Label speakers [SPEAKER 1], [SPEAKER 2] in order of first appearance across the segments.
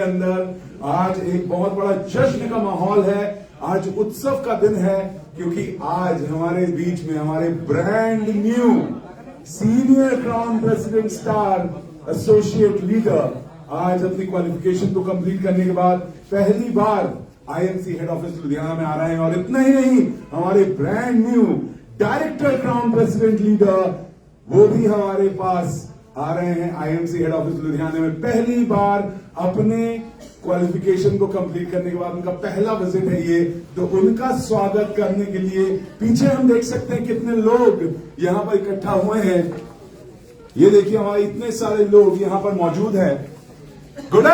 [SPEAKER 1] अंदर आज एक बहुत बड़ा जश्न का माहौल है। आज उत्सव का दिन है क्योंकि आज हमारे बीच में हमारे brand new senior crown president star associate leader आज अपनी क्वालिफिकेशन को कंप्लीट करने के बाद पहली बार आईएमसी हेड ऑफिस लुधियाना में आ रहे हैं। और इतना ही नहीं, हमारे brand new director crown president leader वो भी हमारे पास आ रहे हैं आईएमसी हेड ऑफिस लुधियाना में। पहली बार अपने क्वालिफिकेशन को कंप्लीट करने के बाद उनका पहला विजिट है ये, तो उनका स्वागत करने के लिए पीछे हम देख सकते हैं कितने लोग यहां पर इकट्ठा हुए हैं। ये देखिए हमारे इतने सारे लोग यहां पर मौजूद हैं। गुड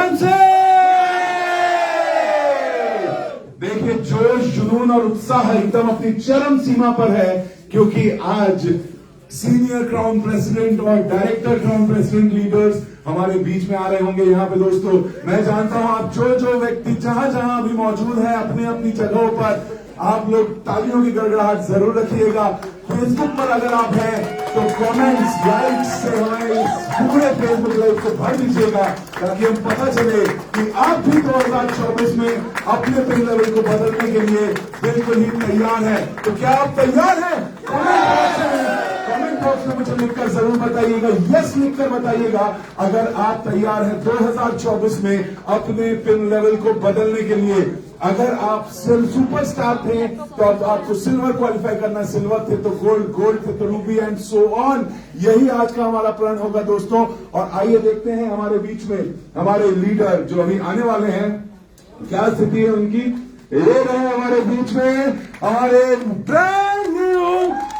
[SPEAKER 1] देखिए जोश, जुनून और उत्साह एकदम अपनी चरम सीमा पर है क्योंकि आज सीनियर क्राउन प्रेसिडेंट और डायरेक्टर क्राउन प्रेसिडेंट लीडर्स हमारे बीच में आ रहे होंगे यहाँ पे। दोस्तों मैं जानता हूं आप जो व्यक्ति जहां जहां भी मौजूद है अपनी अपनी जगहों पर, आप लोग तालियों की गड़गड़ाहट जरूर रखिएगा। फेसबुक पर अगर आप हैं तो कमेंट्स लाइक्स से हमारे पूरे फेसबुक लाइव को भर दीजिएगा ताकि हम पता चले कि आप भी 2024 में अपने पिन लेवल को बदलने के लिए बिल्कुल ही तैयार है। तो क्या आप तैयार हैं? कमेंट बॉक्स में मुझे लिखकर जरूर बताइएगा, यस लिखकर बताइएगा अगर आप तैयार हैं 2024 में अपने पिन लेवल को बदलने के लिए। अगर आप सुपरस्टार थे तो अब आपको सिल्वर क्वालिफाई करना, सिल्वर थे तो गोल्ड, गोल्ड थे तो रूबी एंड सो ऑन। यही आज का हमारा प्रण होगा दोस्तों। और आइए देखते हैं हमारे बीच में हमारे लीडर जो अभी आने वाले हैं, क्या स्थिति है उनकी। ये रहे हमारे बीच में हमारे brand new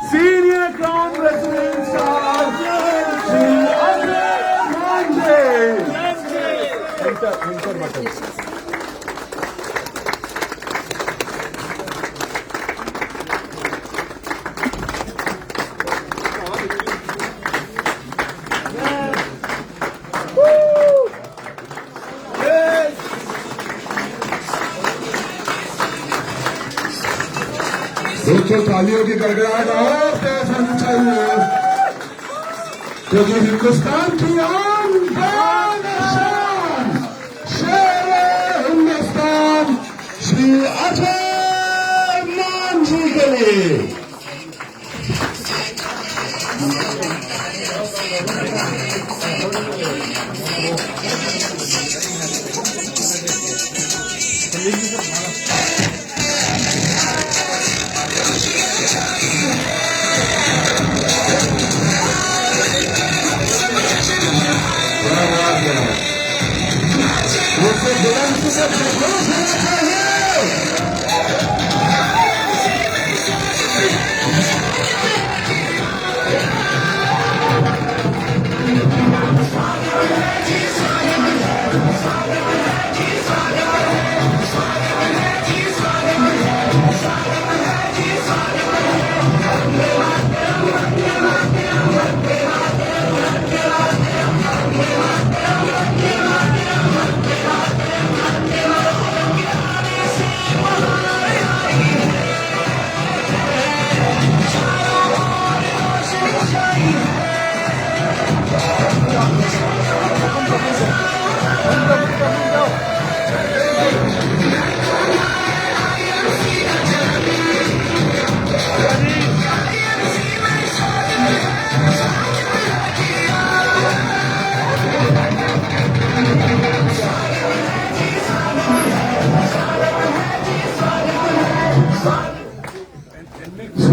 [SPEAKER 1] senior crown president star Shri Ajay Manjhe. Enter button. दोस्तों तालियों की गड़गड़ाहट और तेज होनी चाहिए क्योंकि हिंदुस्तान की आन बान शान शेर हिंदुस्तान श्री अजय मांझी के लिए।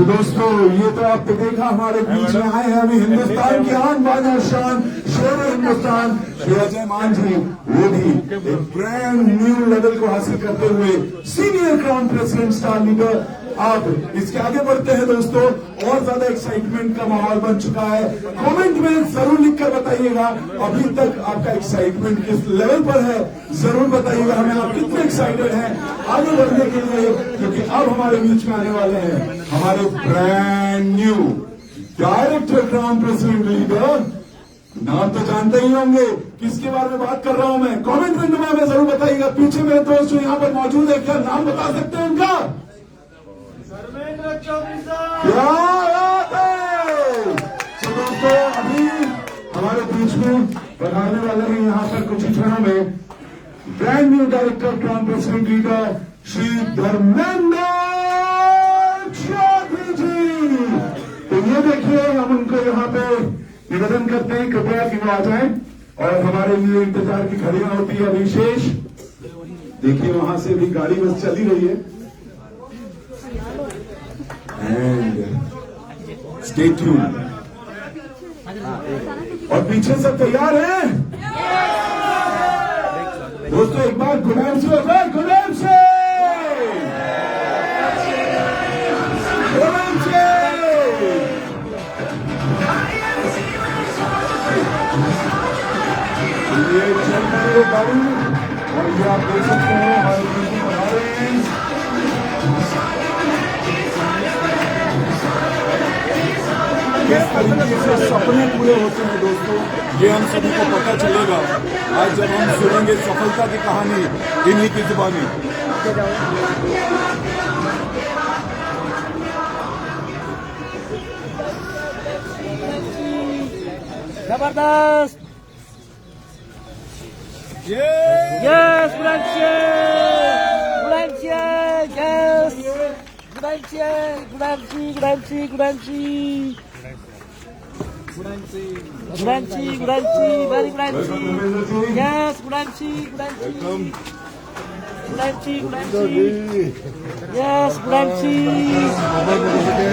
[SPEAKER 1] दोस्तों ये तो आपने देखा हमारे बीच में आए हैं अभी हिंदुस्तान की आन बान और शान शेर हिंदुस्तान श्री अजय मांझी, वो भी एक ब्रांड न्यू लेवल को हासिल करते हुए senior crown president star leader. अब इसके आगे बढ़ते हैं दोस्तों, और ज्यादा एक्साइटमेंट का माहौल बन चुका है। कमेंट में जरूर लिखकर बताइएगा अभी तक आपका एक्साइटमेंट किस लेवल पर है, जरूर बताइएगा हमें आप कितने एक्साइटेड हैं आगे बढ़ने के लिए, क्योंकि अब हमारे बीच में आने वाले हैं हमारे brand new director crown president leader. नाम तो जानते ही होंगे किसके बारे में बात कर रहा हूं मैं, कमेंट में हमें जरूर बताइएगा। पीछे मेरे दोस्त जो यहाँ पर मौजूद है, क्या नाम बता सकते हैं उनका? क्या बात है। तो दोस्तों अभी हमारे बीच में पधारने वाले हैं यहाँ पर कुछ ही क्षणों में brand new director crown president leader Shri Dharmendra Chaudhary ji. तो ये देखिए, हम उनको यहाँ पे निवेदन करते हैं कृपया कि वो आ जाए और हमारे लिए इंतजार की घड़ियां होती है विशेष। देखिए वहां से भी गाड़ी बस चली रही है। And stay tuned. और पीछे सब तैयार हैं दोस्तों? एक बार गुलाम से हो जाए, गुलाम से ये चल रही है गाड़ी और ये आप देख सकते हैं हमारे बिल्कुल बना रहे हैं। किस तरीके से सपने पूरे होते हैं दोस्तों, ये हम सभी को पता चलेगा आज जब हम सुनेंगे सफलता की कहानी इन्हीं की जुबानी।
[SPEAKER 2] जबरदस्त। Yes, Gudanci, yes, Gudanci, very Gudanci, yes, Gudanci,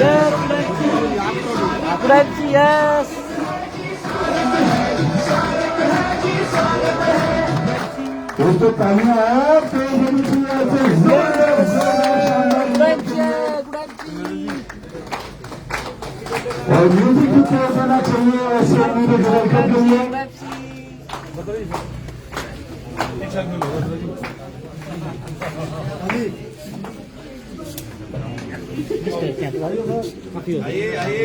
[SPEAKER 2] yes, Gudanci, yes.
[SPEAKER 1] दोस्तों तालियां आप और म्यूजिक की तरफ आना चाहिए ऐसे उम्मीद वेलकम के लिए। आइए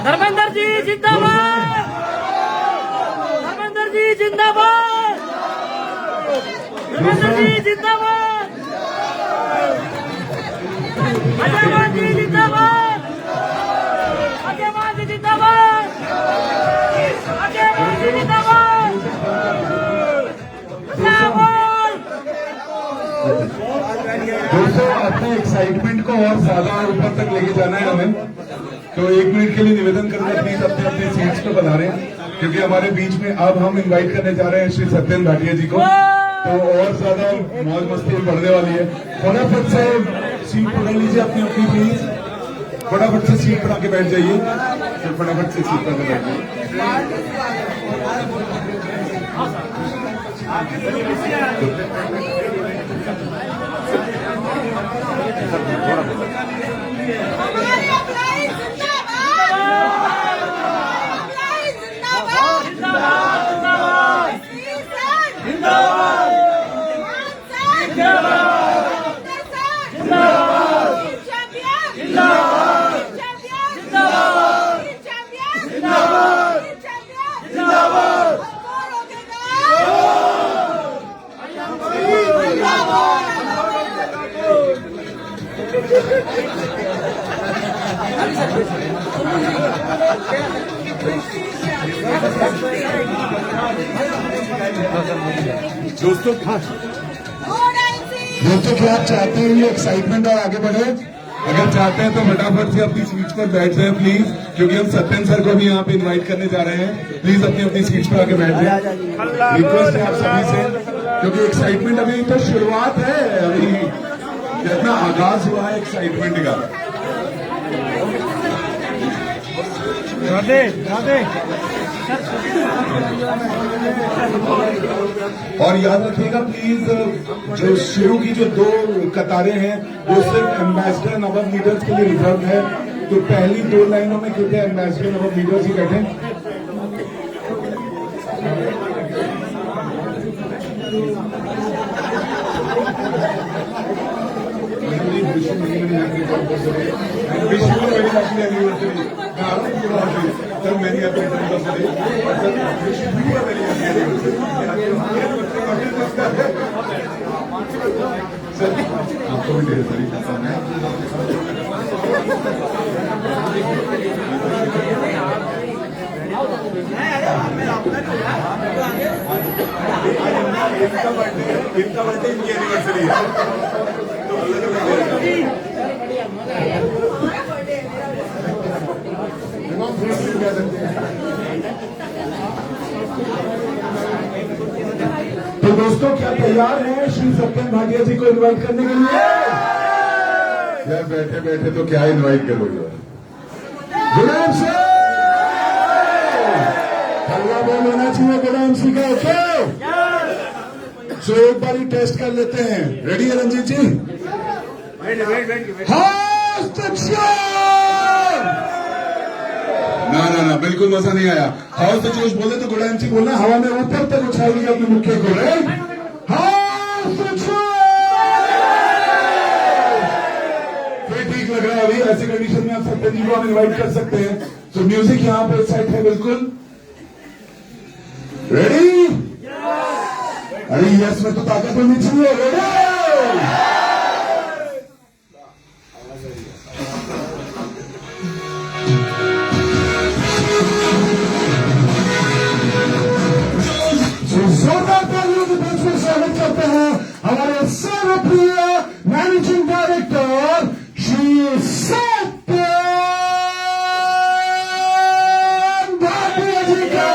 [SPEAKER 2] धर्मेंद्र जी जिंदाबाद, धर्मेंद्र जी जिंदाबाद, धर्मेंद्र जी जिंदाबाद, अजय मान जी जिंदाबाद, अजय मान जी जिंदाबाद, अजय मान जी जिंदाबाद,
[SPEAKER 1] दोस्तों अपने एक्साइटमेंट को और ज्यादा ऊपर तक लेके जाना है हमें, तो 1 मिनट के लिए निवेदन करूंगा प्लीज अपने अपने सीट्स पे बना रहे हैं, क्योंकि हमारे बीच में अब हम इनवाइट करने जा रहे हैं श्री सत्येंद्र भाटिया जी को, तो और ज्यादा मौज मस्ती बढ़ने वाली है। फटाफट से सीट पकड़ लीजिए अपनी अपनी प्लीज, फटाफट से सीट बना के बैठ जाइए, तो फटाफट से सीट बना के बैठ जाइए। दोस्तों क्या आप चाहते हैं ये एक्साइटमेंट और आगे बढ़े? अगर चाहते हैं तो फटाफट से अपनी सीट्स पर बैठ जाए प्लीज, क्योंकि हम सत्यन सर को भी यहाँ पे इनवाइट करने जा रहे हैं। प्लीज अपनी अपनी सीट्स पर आके बैठ जाए। रिक्वेस्ट है आप सभी से, क्योंकि एक्साइटमेंट अभी तो शुरुआत है, अभी जितना आगाज हुआ है एक्साइटमेंट का।
[SPEAKER 3] राधे राधे।
[SPEAKER 1] और याद रखिएगा प्लीज, जो शुरू की जो 2 कतारें हैं वो सिर्फ एम्बेसडर नवम लीडर्स के लिए रिजर्व है, तो पहली 2 लाइनों में क्योंकि एम्बेसडर नवम लीडर्स ही बैठे। आपको भी ढेर सारी इनका बर्थडे इनकी एनिवर्सरी तो दोस्तों क्या तैयार हैं श्री सत्यन भाटिया जी को इनवाइट करने के लिए? यार बैठे बैठे तो क्या इनवाइट करोगे? गुलाम सिंह हल्ला बोल होना चाहिए। गुलाम सिंह का ओके, सो एक बार ही टेस्ट कर लेते हैं। रेडी है रंजीत जी? ना बिल्कुल मजा नहीं आया। हाउस द जोश बोले तो गुलाम सिंह बोलना हवा में ऊपर तक उछालिए अपने मुख्य को। हाउस द जोश फिर ठीक लग रहा है। अभी ऐसी कंडीशन में आप सत्यन जी को हम इनवाइट कर सकते हैं। तो म्यूजिक यहाँ पे सेट है बिल्कुल रेडी। अरे यस में तो ताकत होनी चाहिए। रेडी जोरदार तालियों के बीच में स्वागत करते हैं हमारे सर्वप्रिय मैनेजिंग डायरेक्टर श्री सत्यन भाटिया जी का।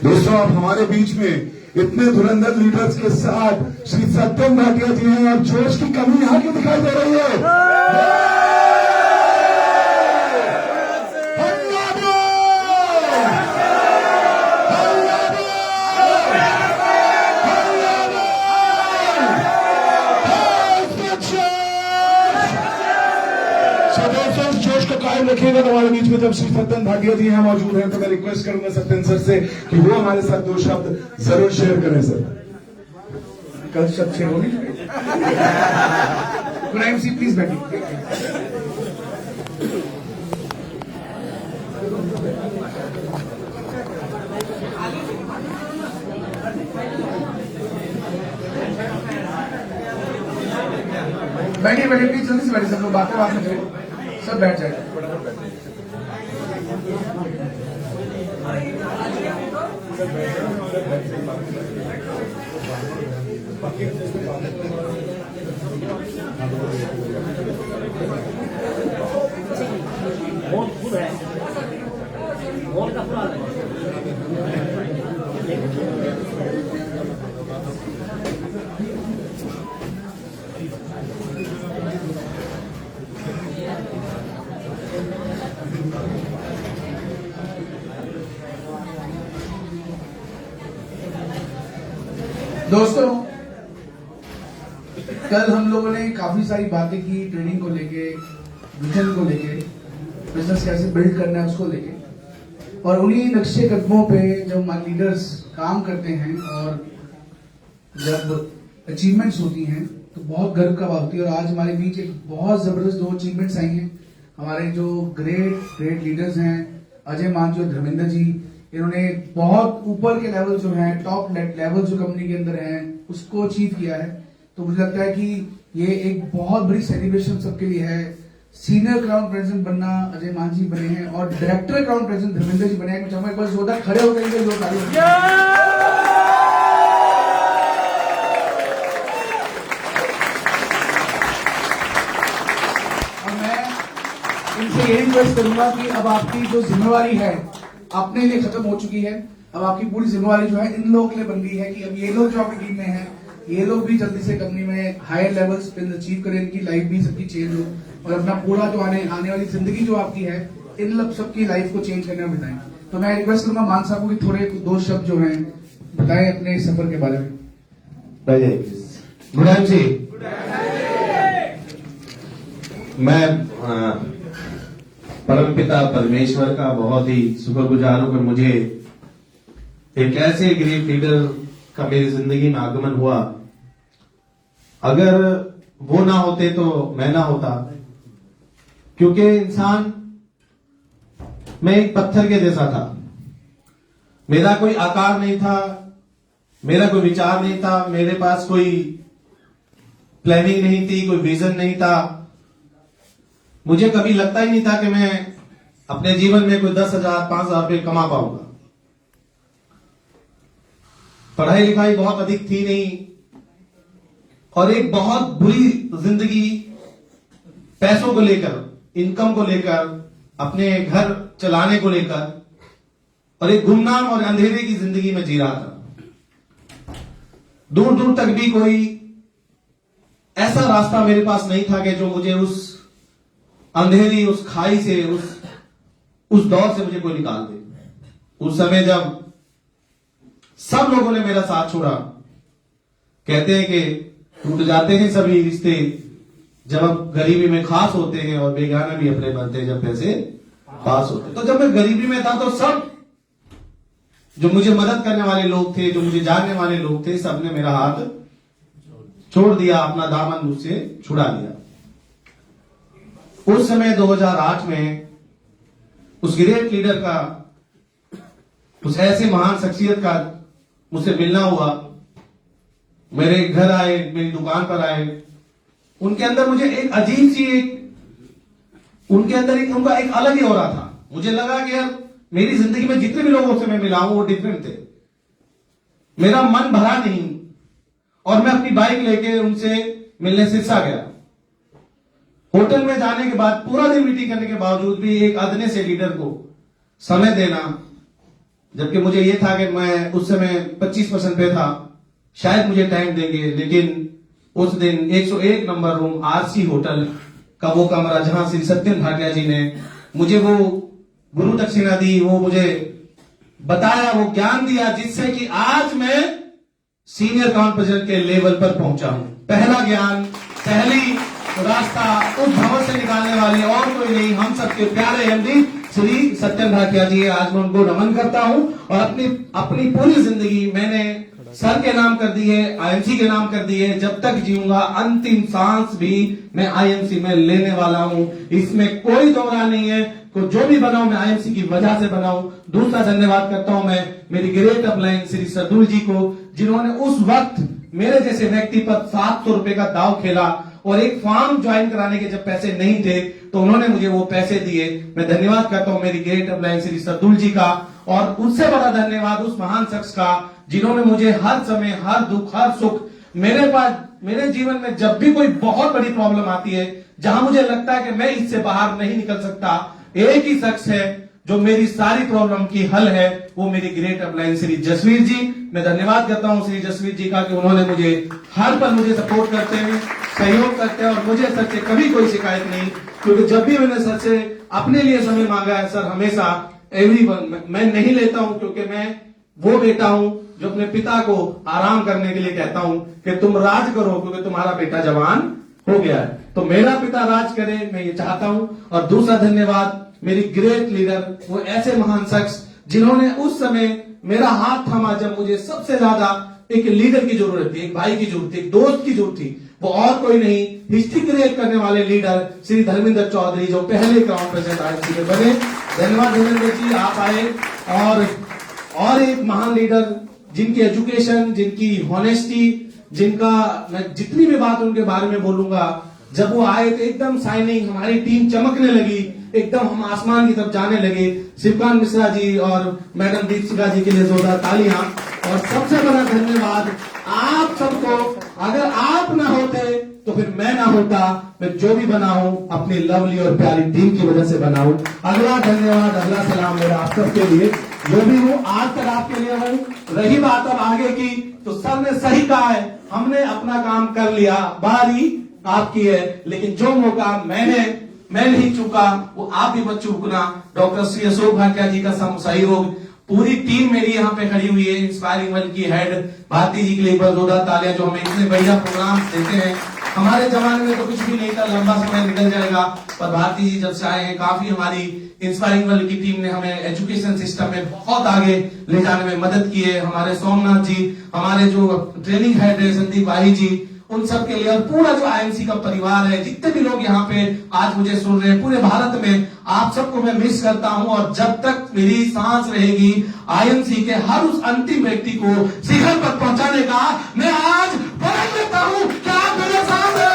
[SPEAKER 1] दोस्तों आप हमारे बीच में इतने धुरंधर लीडर्स के साथ श्री सत्यन भाटिया जी हैं और जोश की कमी यहाँ की दिखाई दे रही है। जोश को कायम रखिएगा हमारे बीच में। जब श्री सत्यन भाटिया जी यहाँ मौजूद हैं तो मैं रिक्वेस्ट करूंगा सत्यन सर से कि वो हमारे साथ 2 शब्द जरूर शेयर करें। सर
[SPEAKER 3] कल सब शेयर होगी। गुलाम सिंह प्लीज बैठिए। बैठिए बैठिए प्लीज, जल्दी से बैठिए। सब लोग बातें बात में सब बैठ जाए।
[SPEAKER 2] बहुत खुद है बहुत का पूरा है।
[SPEAKER 3] दोस्तों, कल हम लोगों ने काफी सारी बातें की ट्रेनिंग को लेके, विजन को लेके, बिजनेस कैसे बिल्ड करना है उसको लेके, और उन्हीं नक्शे कदमों पे जब हमारे लीडर्स काम करते हैं और जब अचीवमेंट्स होती हैं तो बहुत गर्व का बात होती है। और आज हमारे बीच एक बहुत जबरदस्त 2 अचीवमेंट्स आई हैं। हमारे जो ग्रेट लीडर्स हैं, अजय मान जी और धर्मेंद्र जी, इन्होंने बहुत ऊपर के लेवल जो है, टॉप लेवल जो कंपनी के अंदर है, उसको अचीव किया है। तो मुझे लगता है कि ये एक बहुत बड़ी सेलिब्रेशन सबके लिए है। सीनियर क्राउन प्रेसिडेंट बनना अजय मान जी बने हैं और director crown president Dharmendra ji बने हैं। मैं एक बार जोरदार खड़े हो गए जो ताली। और मैं इनसे यही रिक्वेस्ट करूंगा कि अब आपकी जो जिम्मेवारी है अपने लिए खत्म हो चुकी है। अब आपकी पूरी जिम्मेवारी जो है इन लोगों के लिए बन गई है कि अब ये लोग जो आपकी टीम में हैं, ये लोग भी जल्दी से कंपनी में हायर लेवल्स पे अचीव करें, इनकी लाइफ भी सबकी चेंज हो और अपना पूरा जो आने वाली जिंदगी जो आपकी है, इन लोग सबकी लाइफ को चेंज करने में बताएं। तो मैं रिक्वेस्ट करूंगा मान साहब को कि थोड़े 2 शब्द जो हैं बताएं अपने सफर के बारे में।
[SPEAKER 4] गुड जी, मैं परमपिता परमेश्वर का बहुत ही शुक्रगुजार हूं कि मुझे एक ऐसे ग्रेट लीडर का मेरी जिंदगी में आगमन हुआ। अगर वो ना होते तो मैं ना होता, क्योंकि इंसान, मैं एक पत्थर के जैसा था। मेरा कोई आकार नहीं था, मेरा कोई विचार नहीं था, मेरे पास कोई प्लानिंग नहीं थी, कोई विजन नहीं था। मुझे कभी लगता ही नहीं था कि मैं अपने जीवन में कोई 10,000 5,000 रुपये कमा पाऊंगा। पढ़ाई लिखाई बहुत अधिक थी नहीं और एक बहुत बुरी जिंदगी, पैसों को लेकर, इनकम को लेकर, अपने घर चलाने को लेकर, और एक गुमनाम और अंधेरे की जिंदगी में जी रहा था। दूर दूर तक भी कोई ऐसा रास्ता मेरे पास नहीं था कि जो मुझे उस अंधेरी, उस खाई से, उस दौर से मुझे कोई निकाल दे। उस समय जब सब लोगों ने मेरा साथ छोड़ा, कहते हैं कि टूट जाते हैं सभी रिश्ते जब अब गरीबी में खास होते हैं और बेगाना भी अपने बनते हैं जब पैसे पास होते हैं। तो जब मैं गरीबी में था तो सब जो मुझे मदद करने वाले लोग थे, जो मुझे जानने वाले लोग थे, सबने मेरा हाथ छोड़ दिया, अपना दामन मुझसे छुड़ा दिया। उस समय 2008 में उस ग्रेट लीडर का, उस ऐसे महान शख्सियत का मुझसे मिलना हुआ। मेरे घर आए, मेरी दुकान पर आए। उनके अंदर मुझे एक अजीब सी उनके अंदर उनका एक अलग ही हो रहा था। मुझे लगा कि यार मेरी जिंदगी में जितने भी लोगों से मैं मिला हूं वो डिफरेंट थे। मेरा मन भरा नहीं और मैं अपनी बाइक लेके उनसे मिलने सिरसा गया। होटल में जाने के बाद पूरा दिन मीटिंग करने के बावजूद भी एक अदने से लीडर को समय देना, जबकि मुझे यह था कि मैं उस समय 25% पे था, शायद मुझे टाइम देंगे, लेकिन उस दिन 101 नंबर रूम आरसी होटल का वो कमरा जहां श्री सत्यम भाटिया जी ने मुझे वो गुरु दक्षिणा दी, वो मुझे बताया, वो ज्ञान दिया, जिससे कि आज मैं सीनियर क्राउन प्रेसिडेंट के लेवल पर पहुंचा हूं। पहला ज्ञान, पहली रास्ता उस भवन से निकालने वाले और कोई नहीं, हम सबके प्यारे एमडी श्री सत्यम भाटिया जी। आज मैं उनको नमन करता हूं और अपनी पूरी जिंदगी मैंने सर के नाम कर दी है, आईएमसी के नाम कर दी है। जब तक जीऊंगा अंतिम सांस भी मैं आईएमसी में लेने वाला हूं, इसमें कोई दोहरा नहीं है। तो जो भी बनाऊं मैं आईएमसी की वजह से बनाऊं। दूसरा धन्यवाद करता हूं मैं मेरी ग्रेट अपलाइन श्री सरदुल जी को, जिन्होंने उस वक्त मेरे जैसे व्यक्ति पर 700 रुपए का दाव खेला और एक फार्म ज्वाइन कराने के जब पैसे नहीं थे तो उन्होंने मुझे वो पैसे दिए। मैं धन्यवाद करता हूं मेरी ग्रेट अपलाइन श्री सरदुल जी का, और उससे बड़ा धन्यवाद उस महान शख्स का जिन्होंने मुझे हर समय, हर दुख, हर सुख, मेरे जीवन में जब भी कोई बहुत बड़ी प्रॉब्लम आती है, जहां मुझे लगता है कि मैं इससे बाहर नहीं निकल सकता, एक ही शख्स है जो मेरी सारी प्रॉब्लम की हल है, वो मेरी ग्रेट अपलाइन श्री जसवीर जी। मैं धन्यवाद करता हूं श्री जसवीर जी का कि उन्होंने मुझे हर पल मुझे सपोर्ट करते हैं, सहयोग करते हैं, और मुझे सर से कभी कोई शिकायत नहीं, क्योंकि जब भी मैंने सर से अपने लिए समय मांगा है, सर हमेशा मैं नहीं लेता हूं, क्योंकि मैं वो बेटा हूं जो अपने पिता को आराम करने के लिए कहता हूं कि तुम राज करो, क्योंकि तुम्हारा बेटा जवान हो गया है। तो मेरा पिता राज करे, मैं ये चाहता हूं। और दूसरा धन्यवाद मेरी ग्रेट लीडर, वो ऐसे महान शख्स जिन्होंने उस समय मेरा हाथ थामा जब मुझे सबसे ज्यादा एक लीडर की जरूरत थी, एक भाई की जरूरत थी, एक दोस्त की जरूरत थी। वो और कोई नहीं, हिस्ट्री क्रिएट करने वाले लीडर श्री धर्मेंद्र चौधरी, जो पहले क्राउन प्रेसिडेंट आईएनसी में बने। धन्यवाद धर्मेंद्र जी, आप आए। और एक महान लीडर जिनकी एजुकेशन, जिनकी हॉनेस्टी, जिनका मैं जितनी भी बात उनके बारे में बोलूंगा, जब वो आए तो एकदम शाइनिंग, हमारी टीम चमकने लगी, एकदम हम आसमान की तरफ जाने लगे। शिवकांत मिश्रा जी और मैडम दीपिका जी के लिए जोरदार तालियां। और सबसे बड़ा धन्यवाद आप सबको, अगर आप ना होते तो फिर मैं ना होता। मैं जो भी बना हूं अपनी लवली और प्यारी टीम की वजह से बना हूं। अगला धन्यवाद, अगला सलाम मेरा आप सबके लिए, जो भी हूं आज तक आपके लिए हूं। रही बात अब आगे की, तो सर ने सही कहा है, हमने अपना काम कर लिया, बारी आपकी है, लेकिन जो मौका मैं नहीं चूका, वो आप भी मत चूकना। डॉक्टर श्री अशोक भाटिया जी का सहयोग, पूरी टीम मेरी यहाँ पे खड़ी हुई है, इंस्पायरिंग वन की हेड भारती जी के लिए जोरदार तालियां, जो हमें इतने बढ़िया प्रोग्राम देते हैं। हमारे जमाने में तो कुछ भी नहीं था, लंबा समय निकल जाएगा, पर भारती जी जब से आए हैं, काफी हमारी इंस्पायरिंग वन की टीम ने हमें एजुकेशन सिस्टम में बहुत आगे ले जाने में मदद की है। हमारे सोमनाथ जी, हमारे जो ट्रेनिंग हेड है संदीप भाई जी, उन सब के लिए, और पूरा जो आईएनसी का परिवार है, जितने भी लोग यहाँ पे आज मुझे सुन रहे हैं, पूरे भारत में आप सबको मैं मिस करता हूँ। और जब तक मेरी सांस रहेगी, आईएनसी के हर उस अंतिम व्यक्ति को शिखर पर पहुंचाने का मैं आज वचन लेता हूँ। क्या आप मेरे साथ हैं?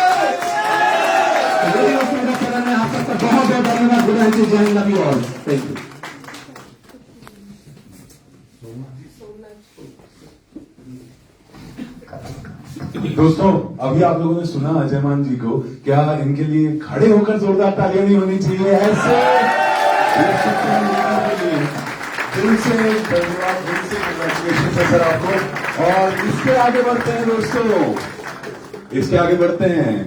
[SPEAKER 4] आप सबका बहुत बहुत धन्यवाद। गुड नाइट, जय Hind, love you all, thank you.
[SPEAKER 1] दोस्तों, अभी आप लोगों ने सुना अजय मान जी को, क्या इनके लिए खड़े होकर जोरदार तालियां नहीं होनी चाहिए? ऐसे दिल से धन्यवाद, दिल से कंग्रेचुलेशन है सर आपको। और इसके आगे बढ़ते हैं दोस्तों, इसके आगे बढ़ते हैं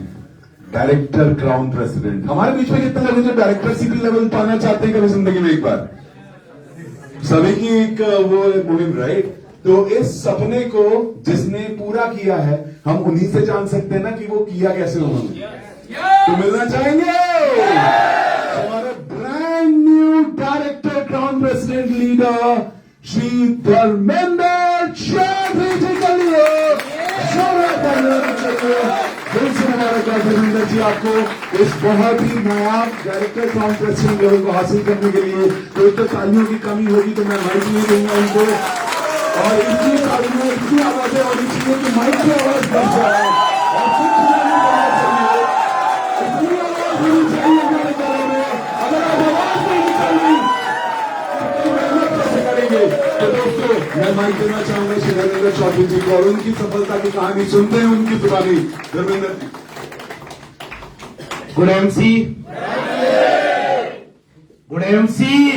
[SPEAKER 1] डायरेक्टर क्राउन प्रेसिडेंट। हमारे बीच में कितने लोग जो डायरेक्टर सीपी लेवल पाना चाहते हैं कभी जिंदगी में एक बार? सभी की एक वो मुहिम, राइट? तो इस सपने को जिसने पूरा किया है, हम उन्हीं से जान सकते हैं ना कि वो किया कैसे उन्होंने। तो मिलना चाहेंगे हमारे brand new director crown president leader Shri Dharmendra Chaudhary ji के लिए दिल से मुबारकबाद धर्मेंद्र जी आपको इस बहुत ही नायाब डायरेक्टर क्राउन प्रेसिडेंट लेवल को हासिल करने के लिए। तो तालियों की कमी होगी तो मैं माइक नहीं दूंगा उनको, और इतनी तालियों, इतनी आवाजें होनी चाहिए कि माइक की आवाज बढ़ जाए, और कुछ नहीं करना चाहिए, इतनी आवाज होनी चाहिए हमारे घरों में। अगर आप आवाज नहीं निकाली तो मेहनत कैसे करेंगे? तो दोस्तों, मैं माइक देना चाहूंगा श्री धर्मेंद्र चौधरी जी को, और उनकी सफलता की कहानी सुनते हैं उनकी जुबानी। Dharmendra ji.
[SPEAKER 5] Good MC, good MC,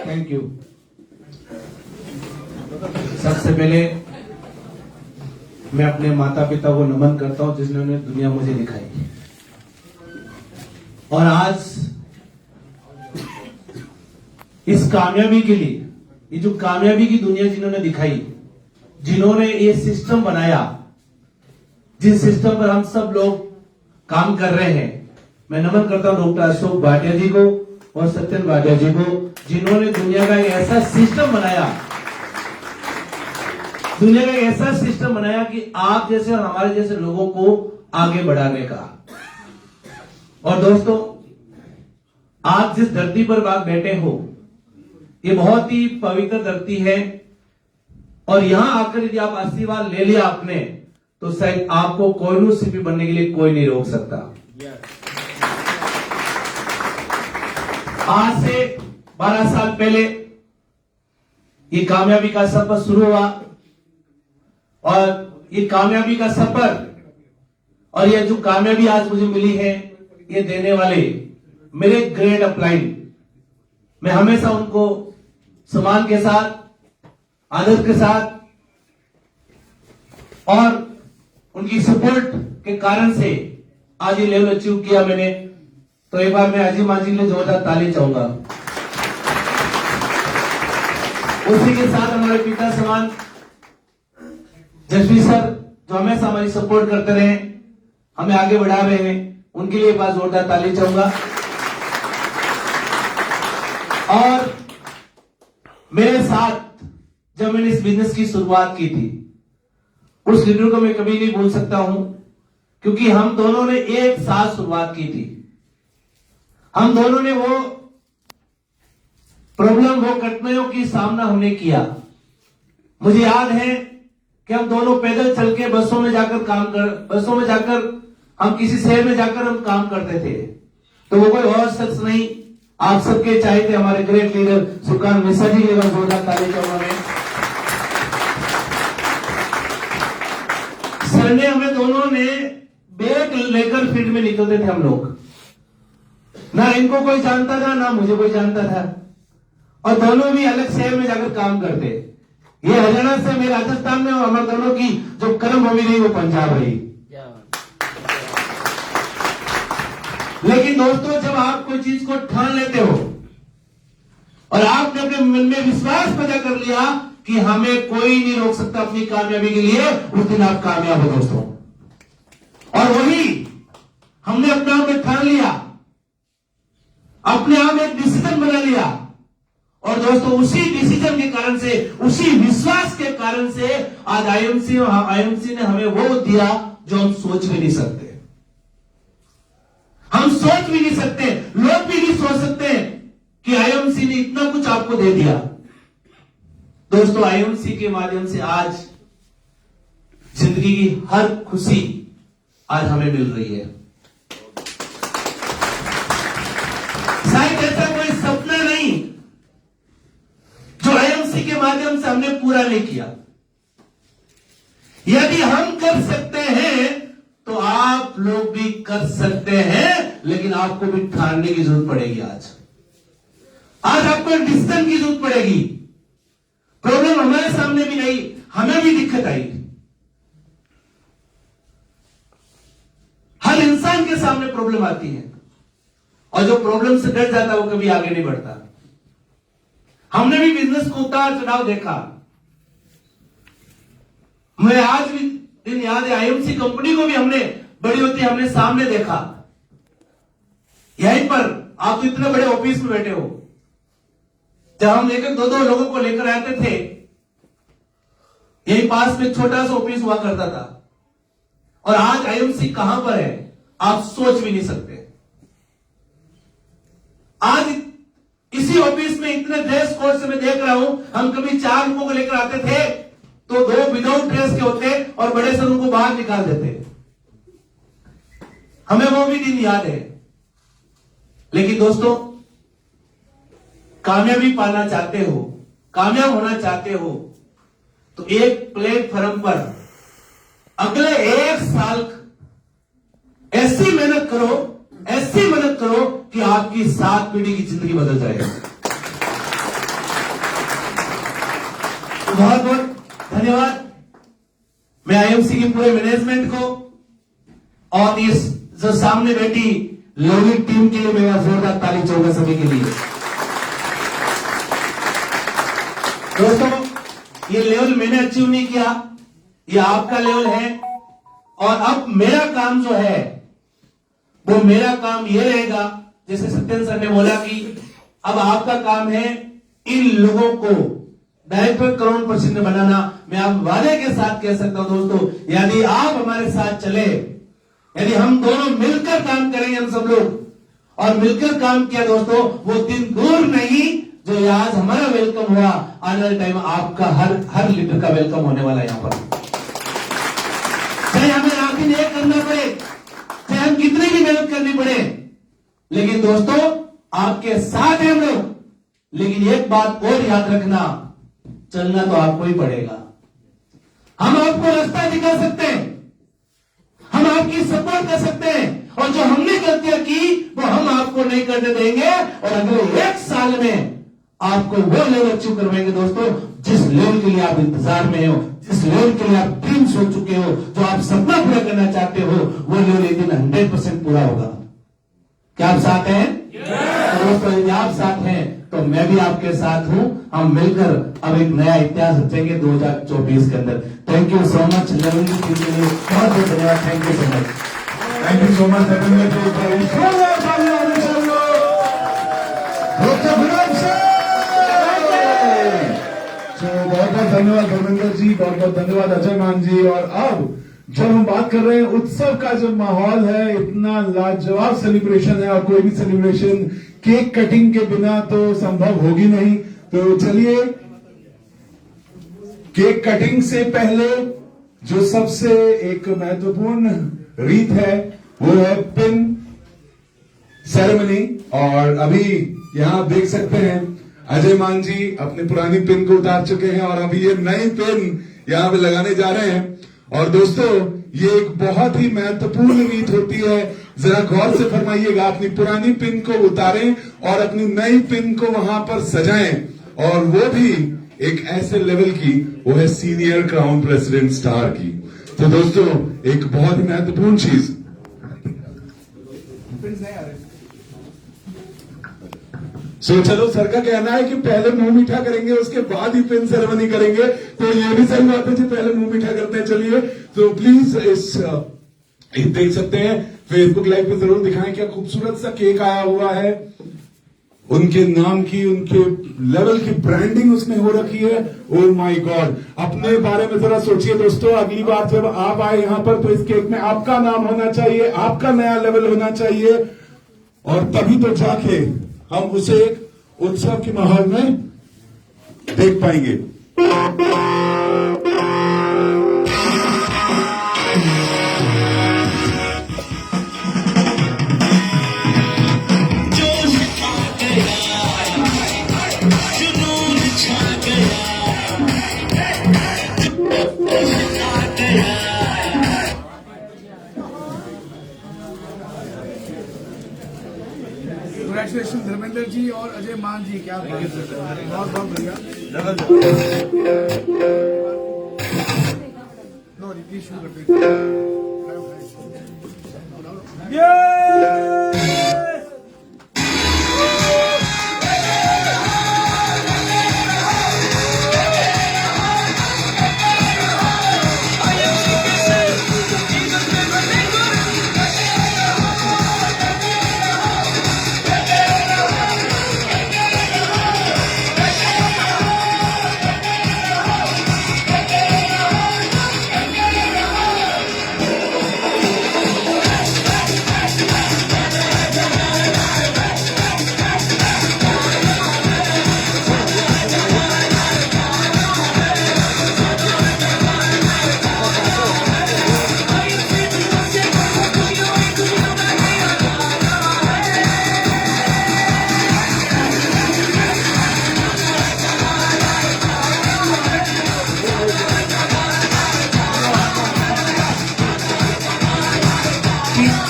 [SPEAKER 5] thank you. सबसे पहले मैं अपने माता पिता को नमन करता हूं जिन्होंने दुनिया मुझे दिखाई, और आज इस कामयाबी के लिए, ये जो कामयाबी की दुनिया जिन्होंने दिखाई, जिन्होंने ये सिस्टम बनाया, जिस सिस्टम पर हम सब लोग काम कर रहे हैं, मैं नमन करता हूं डॉक्टर अशोक भाटिया जी को और सत्यन भाटिया जी को, जिन्होंने दुनिया का एक ऐसा सिस्टम बनाया, दुनिया का एक ऐसा सिस्टम बनाया कि आप जैसे और हमारे जैसे लोगों को आगे बढ़ाने का। और दोस्तों, आज जिस धरती पर आप बैठे हो, ये बहुत ही पवित्र धरती है, और यहां आकर यदि आप आशीर्वाद ले लिया आपने, तो शायद आपको कोहिनूर सीपी बनने के लिए कोई नहीं रोक सकता। आज से 12 साल पहले ये कामयाबी का सफर शुरू हुआ, और ये कामयाबी का सफर और ये जो कामयाबी आज मुझे मिली है, ये देने वाले मेरे ग्रेड अपलाइन, मैं हमेशा उनको सम्मान के साथ, आदर के साथ और उनकी सपोर्ट के कारण से आज ये लेवल अचीव किया मैंने। तो एक बार मैं अजय मान जी के लिए जोरदार ताली चाहूंगा। उसी के साथ हमारे पिता समान जसवीर सर, जो हमेशा हमारी सपोर्ट करते रहे, हमें आगे बढ़ा रहे हैं, उनके लिए एक बार जोरदार ताली चाहूंगा। और मेरे साथ जब मैंने इस बिजनेस की शुरुआत की थी, उस लीडर को मैं कभी नहीं भूल सकता हूं, क्योंकि हम दोनों ने एक साथ शुरुआत की थी। हम दोनों ने वो प्रॉब्लम, वो कठिनाइयों की सामना हमने किया। मुझे याद है कि हम दोनों पैदल चल के बसों में जाकर हम किसी शहर में जाकर हम काम करते थे। तो वो कोई और शख्स नहीं, आप सबके चाहते हमारे ग्रेट लीडर सुकान मिश्रा जी के लिए जोरदार ताली चाहूंगा मैं। सर ने हमें दोनों ने बैग लेकर फील्ड में निकलते थे हम लोग, ना इनको कोई जानता था ना मुझे कोई जानता था, और दोनों भी अलग शहर में जाकर काम करते। ये हरियाणा से, मैं राजस्थान में, और हमारे दोनों की जो कर्म भूमि रही वो पंजाब रही। लेकिन दोस्तों, जब आप कोई चीज को ठान लेते हो और आपने अपने मन में विश्वास पैदा कर लिया कि हमें कोई नहीं रोक सकता अपनी कामयाबी के लिए, उस दिन आप कामयाब हो दोस्तों। और वही हमने अपने आप में ठान लिया, अपने आप में एक डिसीजन बना लिया, और दोस्तों उसी डिसीजन के कारण से, उसी विश्वास के कारण से आज आईएमसी ने हमें वो दिया जो हम सोच भी नहीं सकते। हम सोच भी नहीं सकते, लोग भी नहीं सोच सकते कि आईएमसी ने इतना कुछ आपको दे दिया। दोस्तों, आईएमसी के माध्यम से आज जिंदगी की हर खुशी आज हमें मिल रही है। शायद ऐसा कोई सपना नहीं जो आईएमसी के माध्यम से हमने पूरा नहीं किया। यदि हम कर सकते हैं तो आप लोग भी कर सकते हैं, लेकिन आपको भी ठानने की जरूरत पड़ेगी। आज आपको एक डिसीजन की जरूरत पड़ेगी। प्रॉब्लम हमारे सामने भी नहीं, हमें भी दिक्कत आई, हर इंसान के सामने प्रॉब्लम आती है, और जो प्रॉब्लम से डर जाता है वो कभी आगे नहीं बढ़ता। हमने भी बिजनेस को उतार चढ़ाव देखा। मैं आज भी दिन याद है, आईएमसी कंपनी को भी हमने बड़ी होती हमने सामने देखा। यहीं पर आप तो इतने बड़े ऑफिस में बैठे हो, जब हम एक दो लोगों को लेकर आते थे, यही पास में छोटा सा ऑफिस हुआ करता था, और आज आईएमसी कहां पर है आप सोच भी नहीं सकते। आज इसी ऑफिस में इतने ड्रेस कोड से मैं देख रहा हूं, हम कभी 4 लोगों को लेकर आते थे तो 2 विदाउट ड्रेस के होते और बड़े सर उनको बाहर निकाल देते। हमें वो भी दिन याद है। लेकिन दोस्तों, कामयाबी पाना चाहते हो, कामयाब होना चाहते हो, तो एक प्लेटफॉर्म पर अगले 1 साल ऐसी मेहनत करो कि आपकी 7 पीढ़ी की जिंदगी बदल जाए। तो बहुत बहुत धन्यवाद मैं आईएमसी की पूरे मैनेजमेंट को और इस जो सामने बैठी लवली टीम के लिए मेरा जोरदार ताली चाहूंगा सभी के लिए। दोस्तों, ये लेवल मैंने अचीव नहीं किया, ये आपका लेवल है, और अब मेरा काम जो है वो मेरा काम ये रहेगा, जैसे सत्येंद्र सर ने बोला कि अब आपका काम है इन लोगों को डायरेक्टर करोड़पति बनाना। मैं आप वादे के साथ कह सकता हूं दोस्तों, यदि आप हमारे साथ चले, यदि हम दोनों मिलकर काम करेंगे, हम सब लोग और मिलकर काम किया दोस्तों, वो दिन दूर नहीं जो आज हमारा वेलकम हुआ, आने वाले टाइम आपका हर लीडर का वेलकम होने वाला है यहां पर। चाहे हमें आखिर ये करना पड़े, चाहे हम कितनी भी मेहनत करनी पड़े, लेकिन दोस्तों आपके साथ हैं हम लोग। लेकिन एक बात और याद रखना, चलना तो आपको ही पड़ेगा। हम आपको रास्ता दिखा सकते हैं, हम आपकी सपोर्ट कर सकते हैं, और जो हमने गलतियां की वो हम आपको नहीं करने देंगे, और अगले 1 साल में आपको वो लेवल अचीव करवाएंगे दोस्तों, जिस लेवल के लिए आप इंतजार में हो, जिस लेवल के लिए आप ड्रीम सोच चुके हो, जो आप सपना पूरा करना चाहते हो, वो लेवल एक दिन 100% पूरा होगा। क्या आप साथ हैं? तो दोस्तों यदि आप साथ हैं तो मैं भी आपके साथ हूं। हम मिलकर अब एक नया इतिहास रचेंगे 2024 के अंदर। Thank you so much level की टीम के लिए बहुत बहुत धन्यवाद। Thank you so much.
[SPEAKER 1] Thank you so much, Dharmendra ji. बहुत बहुत धन्यवाद धर्मेंद्र जी, बहुत बहुत धन्यवाद अजय मान जी। और अब जब हम बात कर रहे हैं उत्सव का जो माहौल है, इतना लाजवाब सेलिब्रेशन है, और कोई भी सेलिब्रेशन केक कटिंग के बिना तो संभव होगी नहीं। तो चलिए, केक कटिंग से पहले जो सबसे एक महत्वपूर्ण रीत है वो है पिन सेरेमनी। और अभी यहां आप देख सकते हैं अजय मान जी अपने पुरानी पिन को उतार चुके हैं और अभी ये नई पिन यहां पे लगाने जा रहे हैं। और दोस्तों ये एक बहुत ही महत्वपूर्ण रीत होती है, जरा गौर से फरमाइएगा। अपनी पुरानी पिन को उतारें और अपनी नई पिन को वहां पर सजाएं, और वो भी एक ऐसे लेवल की, वो है सीनियर क्राउन प्रेसिडेंट स्टार की। तो दोस्तों एक बहुत ही महत्वपूर्ण चीज, चलो सर का कहना है कि पहले मुंह मीठा करेंगे उसके बाद ही पिन सेरेमनी करेंगे, तो ये भी सही बात है जी, पहले मुंह मीठा करते हैं। चलिए, तो प्लीज देख सकते हैं फेसबुक लाइव पे जरूर दिखाएं क्या खूबसूरत सा केक आया हुआ है। उनके नाम की, उनके लेवल की ब्रांडिंग उसमें हो रखी है। ओह माय गॉड, अपने बारे में जरा सोचिए दोस्तों। अगली बार जब आप आए यहां पर तो इस केक में आपका नाम होना चाहिए, आपका नया लेवल होना चाहिए, और तभी तो जाके हम उसे एक उत्सव के माहौल में देख पाएंगे।
[SPEAKER 3] कंग्रेचुलेशन धर्मेंद्र जी और अजय मान जी, क्या बात है, बहुत बहुत बढ़िया। नो प्लीज शुरू करते हैं।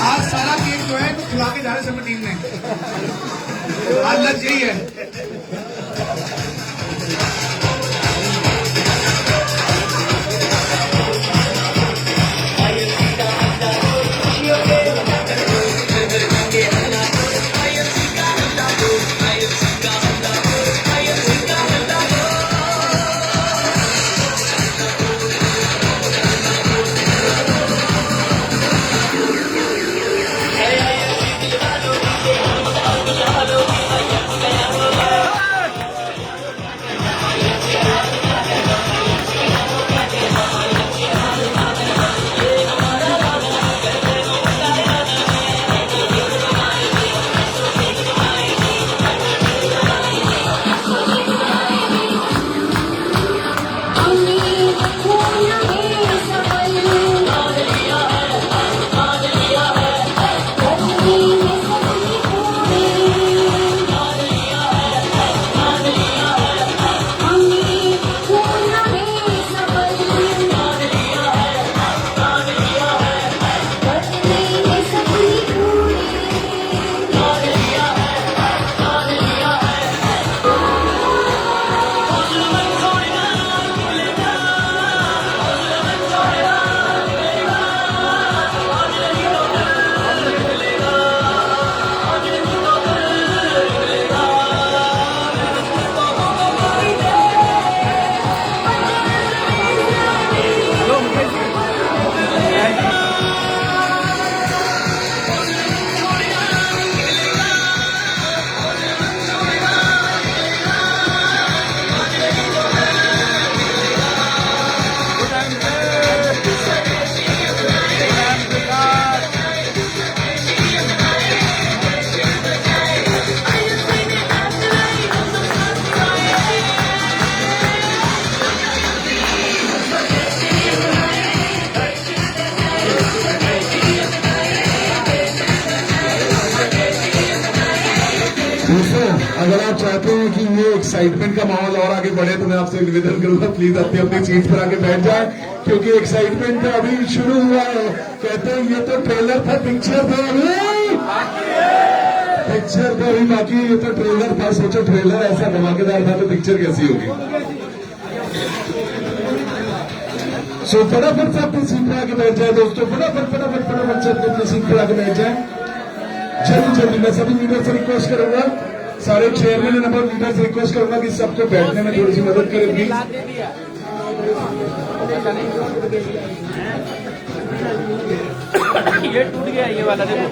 [SPEAKER 3] आज सारा केक जो है तो खिला के जा रहे सब टीम ने, आज लग यही है।
[SPEAKER 1] अगर आप चाहते हैं कि ये एक्साइटमेंट का माहौल और आगे बढ़े तो मैं आपसे निवेदन करूंगा प्लीज अपनी अपनी सीट पर आके बैठ जाए, क्योंकि एक्साइटमेंट अभी शुरू हुआ है। कहते हैं ये तो ट्रेलर था, पिक्चर तो अभी बाकी, ये तो ट्रेलर था। सोचो ट्रेलर ऐसा धमाकेदार था तो पिक्चर कैसी होगी। सो फटाफट से अपनी सीट पर आके बैठ जाए दोस्तों, फटाफट से अपनी सीट पर आके बैठ जाए जल्दी। मैं सभी लीडर से रिक्वेस्ट करूंगा, सारे चेयरमैन नंबर लीडर से रिक्वेस्ट करूंगा कि सबको बैठने में थोड़ी सी मदद करें प्लीज।
[SPEAKER 2] ये टूट गया ये वाला देखो।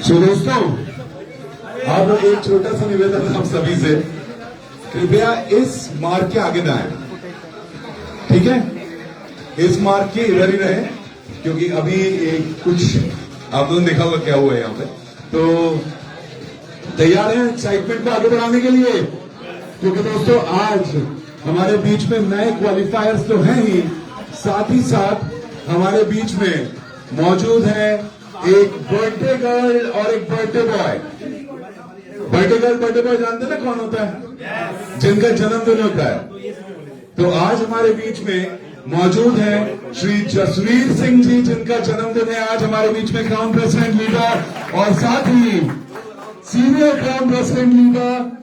[SPEAKER 1] सो दोस्तों, अब एक छोटा सा निवेदन हम सभी से, कृपया इस मार्ग के आगे ना आए, ठीक है? इस मार्ग के इधर ही रहे, क्योंकि अभी एक कुछ आप लोगों ने देखा होगा क्या हुआ है यहाँ पे। तो तैयार हैं एक्साइटमेंट को आगे बढ़ाने के लिए? क्योंकि दोस्तों आज हमारे बीच में नए क्वालिफायर्स तो हैं ही, साथ ही साथ हमारे बीच में मौजूद है एक बर्थडे गर्ल और एक birthday boy. Birthday girl birthday boy जानते ना कौन होता है? जिनका जन्मदिन होता है। तो आज हमारे बीच में मौजूद है श्री जसवीर सिंह जी, जिनका जन्मदिन है आज हमारे बीच में क्राउन प्रेसिडेंट लीडर, और साथ ही senior crown president leader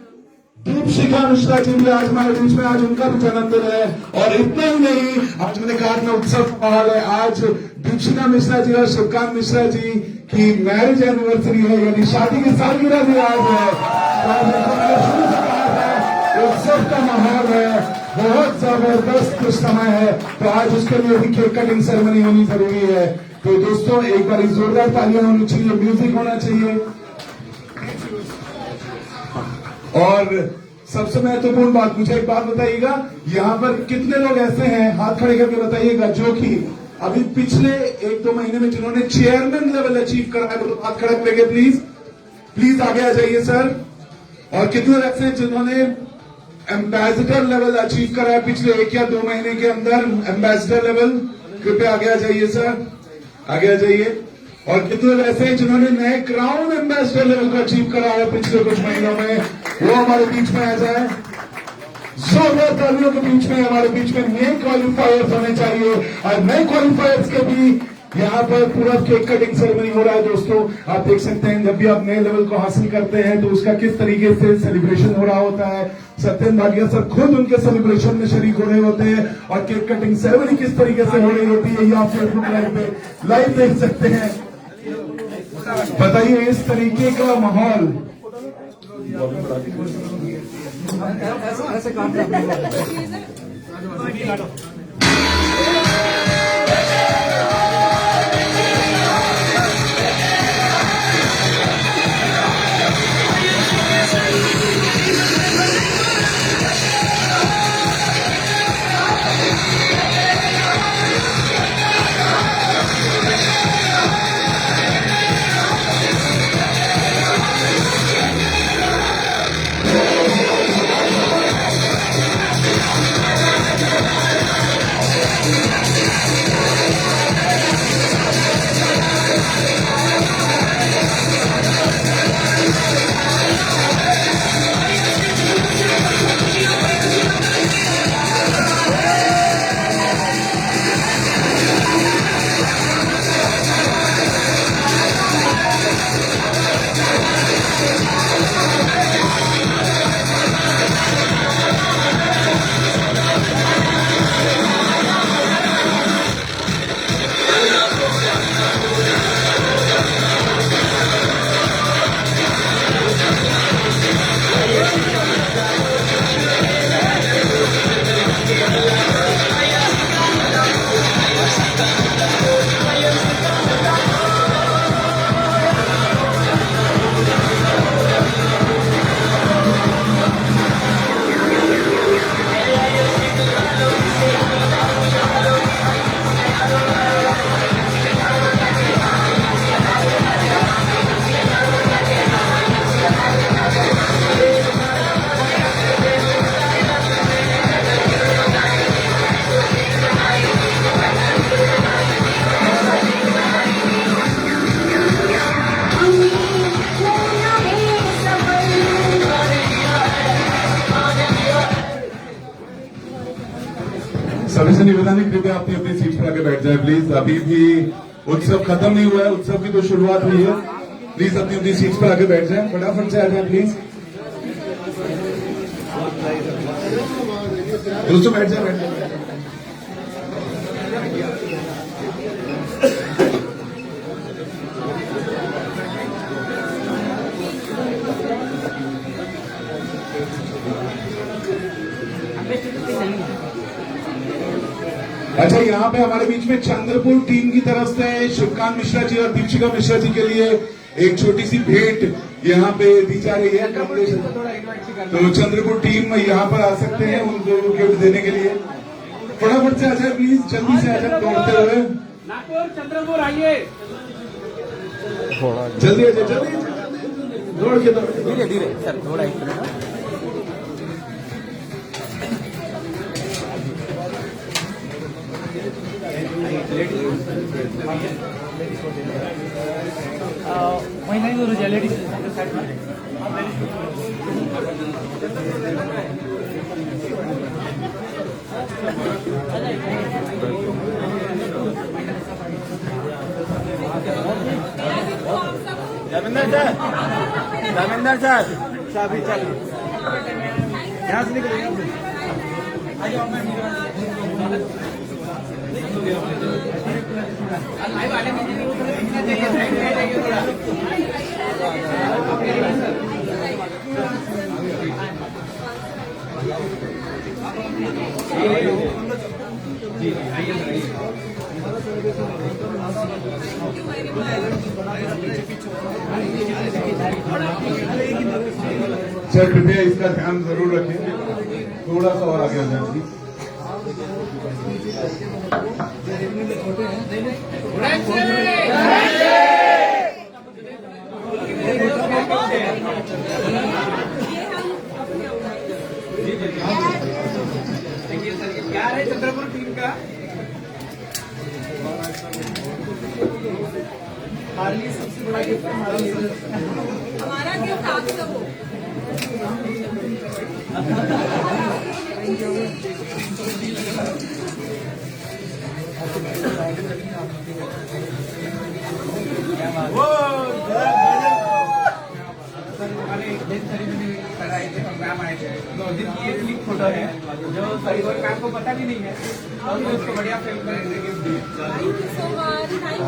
[SPEAKER 1] Deepshikha Mishra ji भी आज हमारे बीच में, आज उनका भी जन्मदिन है। और इतना ही नहीं, आज मैंने कहा में उत्सव का माहौल है। आज दीपशिखा मिश्रा जी और शिवकांत मिश्रा जी की मैरिज एनिवर्सरी है, यानी शादी की सालगिरह भी आज है। तो आज मैंने शुरू से कहा था उत्सव का माहौल है, बहुत जबरदस्त समय है, तो आज उसके लिए भी केक कटिंग सेरेमनी होनी जरूरी है। तो दोस्तों एक बार जोरदार तालियां होनी चाहिए, म्यूजिक होना चाहिए। और सबसे महत्वपूर्ण बात, मुझे एक बात बताइएगा, यहाँ पर कितने लोग ऐसे हैं, हाथ खड़े करके बताइएगा, जो कि अभी पिछले 1-2 महीने में जिन्होंने चेयरमैन लेवल अचीव करा है, तो हाथ खड़े करेंगे प्लीज आगे आ जाइए सर। और कितने ऐसे हैं जिन्होंने एम्बेसडर लेवल अचीव करा है पिछले 1 या 2 महीने के अंदर, एम्बेसडर लेवल? कृपया आगे आ जाइए सर, आगे आ जाइए। और कितने ऐसे हैं जिन्होंने नए क्राउन एम्बेसडर लेवल को अचीव करा है पिछले कुछ महीनों में, वो हमारे बीच में आ जाए। जोरदार तालियों के बीच में, हमारे बीच में नए क्वालिफायर्स होने चाहिए, और नए क्वालिफायर्स के भी यहाँ पर पूरा केक कटिंग सेरेमनी हो रहा है। दोस्तों आप देख सकते हैं, जब भी आप नए लेवल को हासिल करते हैं तो उसका किस तरीके से सेलिब्रेशन हो रहा होता है। सत्येंद्र भाटिया सर खुद उनके सेलिब्रेशन में शरीक हो रहे होते हैं, और केक कटिंग सेरेमनी किस तरीके से हो रही होती है ये आप फेसबुक लाइव पे लाइव देख सकते हैं। बताइए इस तरीके का माहौल ऐसे काम निवेदन है, कृपया अपनी अपनी सीट पर आके बैठ जाए प्लीज। अभी भी उत्सव खत्म नहीं हुआ है, उत्सव की तो शुरुआत हुई है। प्लीज अपनी अपनी सीट पर आके बैठ जाए, फटाफट से आ जाए प्लीज। दोस्तों बैठ जाए, बैठ जाए। अच्छा, यहाँ पे हमारे बीच में चंद्रपुर टीम की तरफ से शिवकांत मिश्रा जी और दीपशिका मिश्रा जी के लिए एक छोटी सी भेंट यहाँ पे दी जा रही है। तो चंद्रपुर टीम यहाँ पर आ सकते हैं उनको गिफ्ट देने के लिए। फटाफट से आ जाए प्लीज, जल्दी से आ जाए दौड़ते हुए।
[SPEAKER 2] नागपुर चंद्रपुर आइए,
[SPEAKER 1] जल्दी आ जाए, जल्दी दौड़ के
[SPEAKER 2] धीरे धीरे सर, थोड़ा एक मिनट। महिला जरूर है, लेडीज साइड में। धर्मेंद्र सर, धर्मेंद्र सर, अभी चलिए यहाँ से निकलिए।
[SPEAKER 1] सर कृपया इसका ध्यान जरूर रखें, थोड़ा सा और आगे आ जाए प्लीज।
[SPEAKER 2] क्या है चंद्रपुर टीम का? सबसे बड़ा गिफ्ट
[SPEAKER 6] हमारा गिफ्ट आप सब हो।
[SPEAKER 2] फोटो है जो सही और मैम को पता भी नहीं है, और उसको बढ़िया फिल्म करेंगे गिफ्ट दिए।
[SPEAKER 6] Thank you so much, thank you.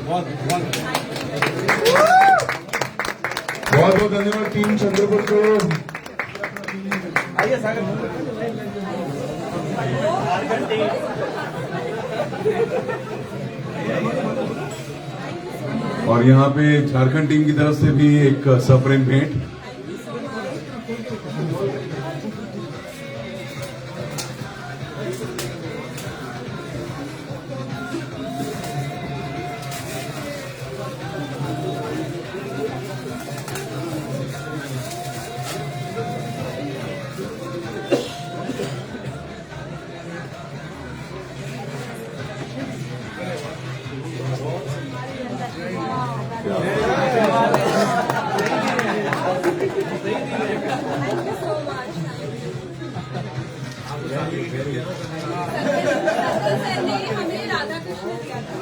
[SPEAKER 1] बहुत बहुत धन्यवाद टीम चंद्रपुर को।
[SPEAKER 2] आइए सागर।
[SPEAKER 1] और यहाँ पे झारखंड टीम की तरफ से भी एक सप्रेम भेंट।
[SPEAKER 6] Thank you so much. Sir ने हमें राधा कृष्ण दिया था।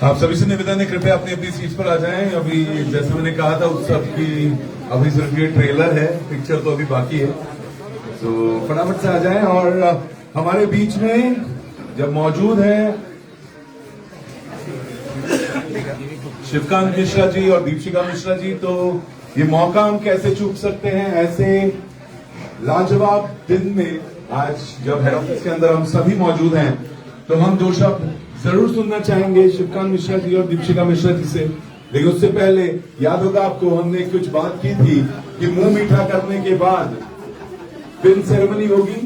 [SPEAKER 1] आप सभी से निवेदन है, कृपया अपनी अपनी सीट पर आ जाएं। अभी जैसे मैंने कहा था उत्सव की अभी सिर्फ ये ट्रेलर है, पिक्चर तो अभी बाकी है। तो फटाफट से आ जाएं। और हमारे बीच में जब मौजूद है शिवकांत मिश्रा जी और दीपशिका मिश्रा जी, तो ये मौका हम कैसे चूक सकते हैं। ऐसे लाजवाब दिन में आज जब हेड ऑफिस के अंदर हम सभी मौजूद हैं, तो हम दो शब्द जरूर सुनना चाहेंगे शिवकांत मिश्रा जी और दीपशिका मिश्रा जी से। लेकिन उससे पहले याद होगा आपको, हमने कुछ बात की थी कि मुंह मीठा करने के बाद पिन सेरेमनी होगी।